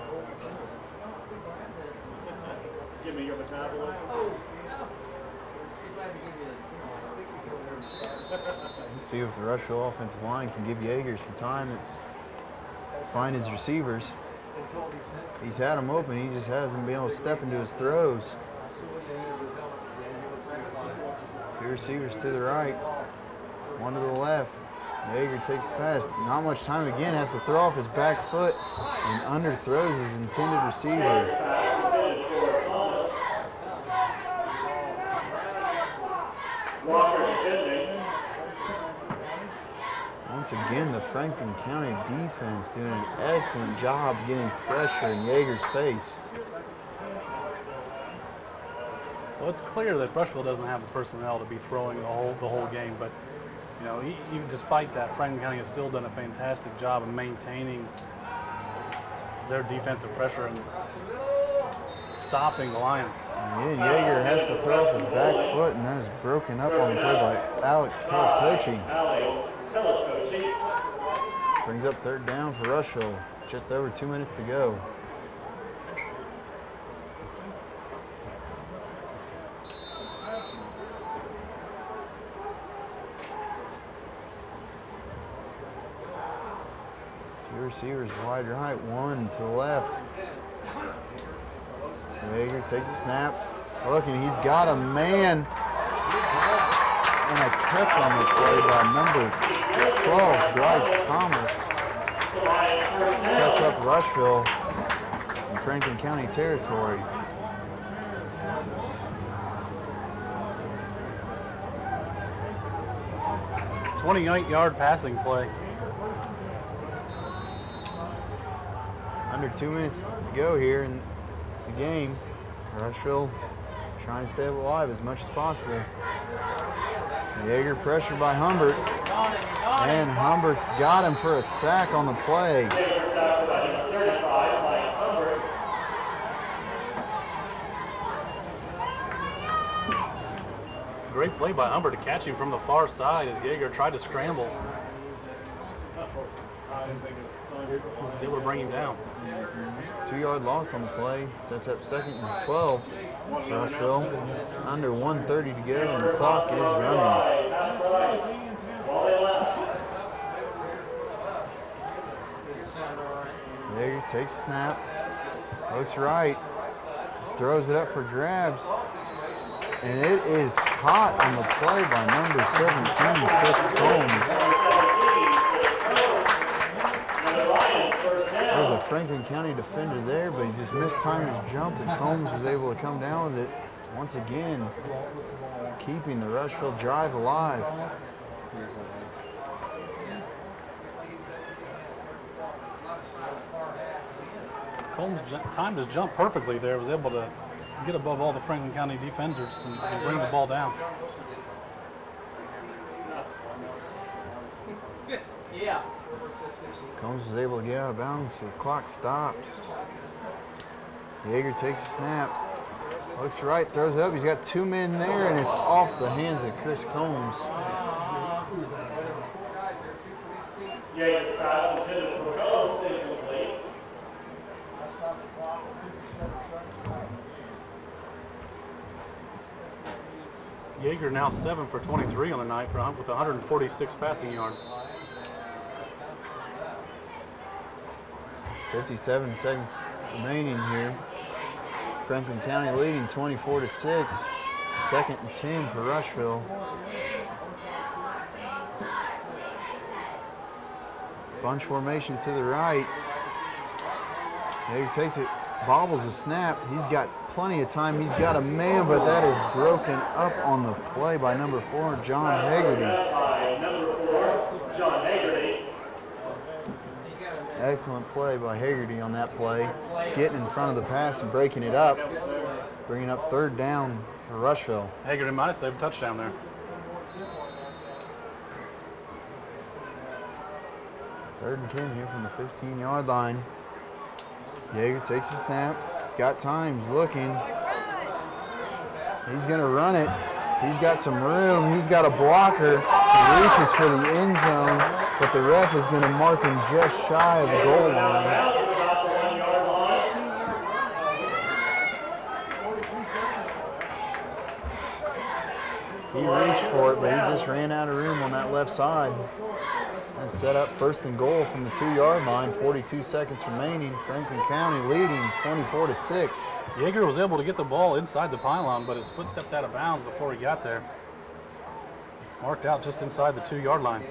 Give me your metabolism. Let's see if the Rushville offensive line can give Yeager some time to find his receivers. He's had them open, he just hasn't been able to step into his throws. 2 receivers to the right, 1 to the left. Yeager takes the pass. Not much time again, has to throw off his back foot and underthrows his intended receiver. Once again, the Franklin County defense doing an excellent job getting pressure in Yeager's face. Well, it's clear that Rushville doesn't have the personnel to be throwing the whole game, but you know, even despite that, Franklin County has still done a fantastic job of maintaining their defensive pressure and stopping the Lions. And Yeager has to throw off his back foot, and that is broken up on the play by Alex Teletochi. Brings up 3rd down for Rushville. Just over 2 minutes to go. Two receivers wide right, 1 to the left. Yeager takes a snap. Look, and he's got a man. And a catch on the play by number 12, Bryce Thomas. Sets up Rushville in Franklin County territory. A 28-yard passing play. Under 2 minutes to go here in the game. Rushville trying to stay alive as much as possible. Yeager pressured by Humbert. And Humbert's got him for a sack on the play. Great play by Humbert to catch him from the far side as Yeager tried to scramble. He's able to bring him down. 2-yard loss on the play. Sets up 2nd and 12. Rushville under 1:30 to go and the clock is running. Yeager takes a snap. Looks right. Throws it up for grabs. And it is caught on the play by number 17, Chris Combs. There was a Franklin County defender there, but he just missed time his jump, and Combs was able to come down with it once again, keeping the Rushville drive alive. Combs timed his jump perfectly there, was able to get above all the Franklin County defenders and bring the ball down. Yeah. Combs was able to get out of bounds, so the clock stops. Yeager takes a snap. Looks right, throws it up. He's got 2 men there, and it's off the hands of Chris Combs. Yeager's pass intended for Combs, incomplete. Yeager now 7 for 23 on the night with 146 passing yards. 57 seconds remaining here. Franklin County leading 24-6. 2nd and 10 for Rushville. Bunch formation to the right. Yeager takes it, bobbles a snap. He's got plenty of time. He's got a man, but that is broken up on the play by number 4, John Haggerty. By number 4, John Haggerty. Excellent play by Haggerty on that play. Getting in front of the pass and breaking it up. Bringing up 3rd down for Rushville. Haggerty might have saved a touchdown there. 3rd and 10 here from the 15-yard line. Yeager takes a snap. He's got time. He's looking. He's going to run it. He's got some room. He's got a blocker. He reaches for the end zone, but the ref is going to mark him just shy of the goal line. He reached for it, but he just ran out of room on that left side. And set up 1st and goal from the 2-yard line. 42 seconds remaining. Franklin County leading 24-6. Yeager was able to get the ball inside the pylon, but his foot stepped out of bounds before he got there. Marked out just inside the 2-yard line.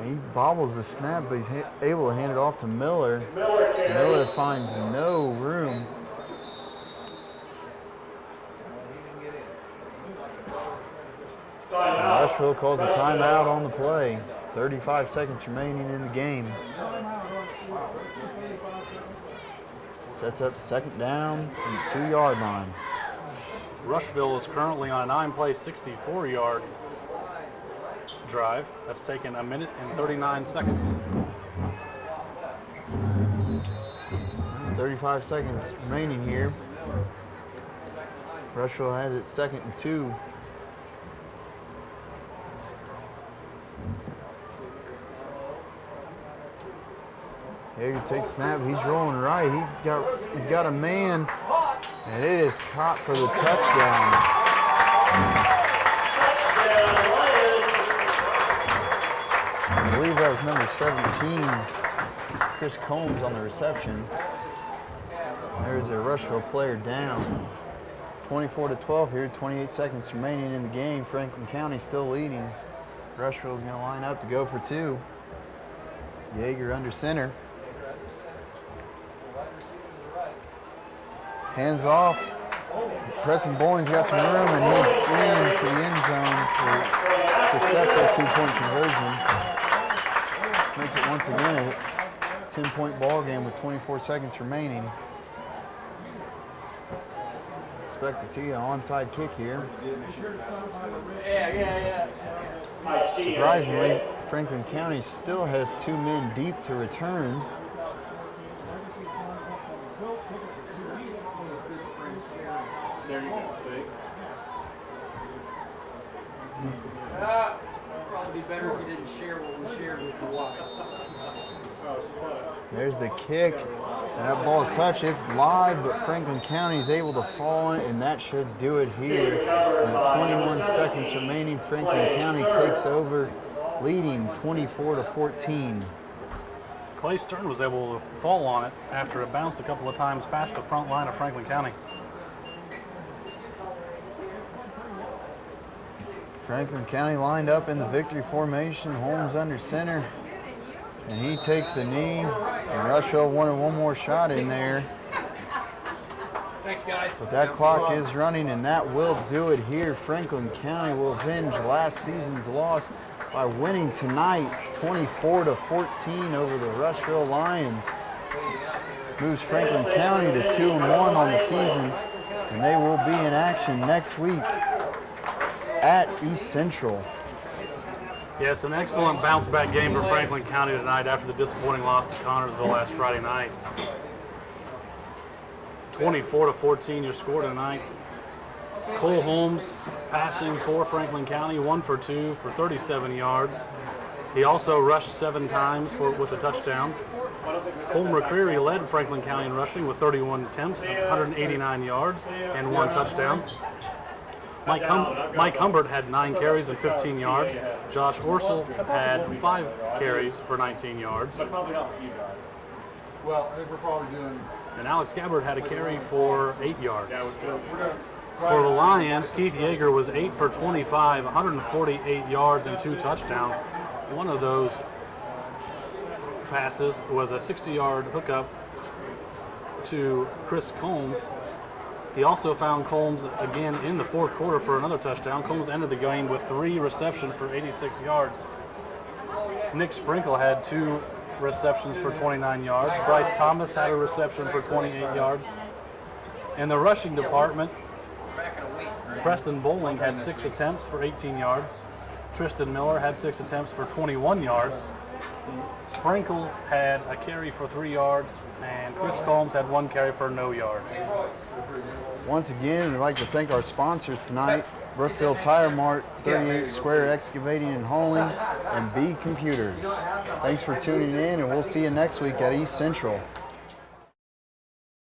He bobbles the snap, but he's able to hand it off to Miller. Miller finds no room. Rushville calls a timeout on the play. 35 seconds remaining in the game. Sets up 2nd down from the 2-yard line. Rushville is currently on a 9-play, 64-yard drive. That's taken 1 minute and 39 seconds. 35 seconds remaining here. Rushville has it 2nd and 2. Yeager takes a snap. He's rolling right. He's got a man, and it is caught for the touchdown. I believe that was number 17, Chris Combs, on the reception. There's a Rushville player down. 24-12 here, 28 seconds remaining in the game. Franklin County still leading. Rushville's going to line up to go for 2. Yeager under center. Hands off. Preston Boyne's got some room, and he's into the end zone for successful 2-point conversion. Makes it once again a 10-point ball game with 24 seconds remaining. Expect to see an onside kick here. Surprisingly, Franklin County still has 2 men deep to return. There you go, see? Probably be better if you didn't share what we shared with your wife. There's the kick. And that ball is touched. It's live, but Franklin County is able to fall in, and that should do it here. And 21 seconds remaining. Franklin County takes over, leading 24-14. Clay Stern was able to fall on it after it bounced a couple of times past the front line of Franklin County. Franklin County lined up in the victory formation. Holmes under center. And he takes the knee. And Rushville wanted one more shot in there. Thanks, guys. But that clock is running, and that will do it here. Franklin County will avenge last season's loss by winning tonight 24-14 over the Rushville Lions. Moves Franklin County to 2-1 on the season, and they will be in action next week at East Central. Yes, an excellent bounce-back game for Franklin County tonight after the disappointing loss to Connorsville last Friday night. 24-14 your score tonight. Cole Holmes passing for Franklin County, 1 for 2 for 37 yards. He also rushed 7 times with a touchdown. Cole McCreary led Franklin County in rushing with 31 attempts, 189 yards, and 1 touchdown. Mike Humbert had 9 carries and 15 yards. Josh Orsel had 5 carries for 19 yards. Well, I think we're probably doing. And Alex Gabbard had a carry for 8 yards. For the Lions, Keith Yeager was 8 for 25, 148 yards and 2 touchdowns. One of those passes was a 60-yard hookup to Chris Combs. He also found Combs again in the fourth quarter for another touchdown. Combs ended the game with 3 receptions for 86 yards. Nick Sprinkle had 2 receptions for 29 yards. Bryce Thomas had a reception for 28 yards. In the rushing department, Preston Bowling had 6 attempts for 18 yards. Tristan Miller had 6 attempts for 21 yards. Sprinkle had a carry for 3 yards, and Chris Combs had 1 carry for no yards. Once again, we'd like to thank our sponsors tonight, Brookville Tire Mart, 38 Square Excavating and Hauling, and B Computers. Thanks for tuning in, and we'll see you next week at East Central.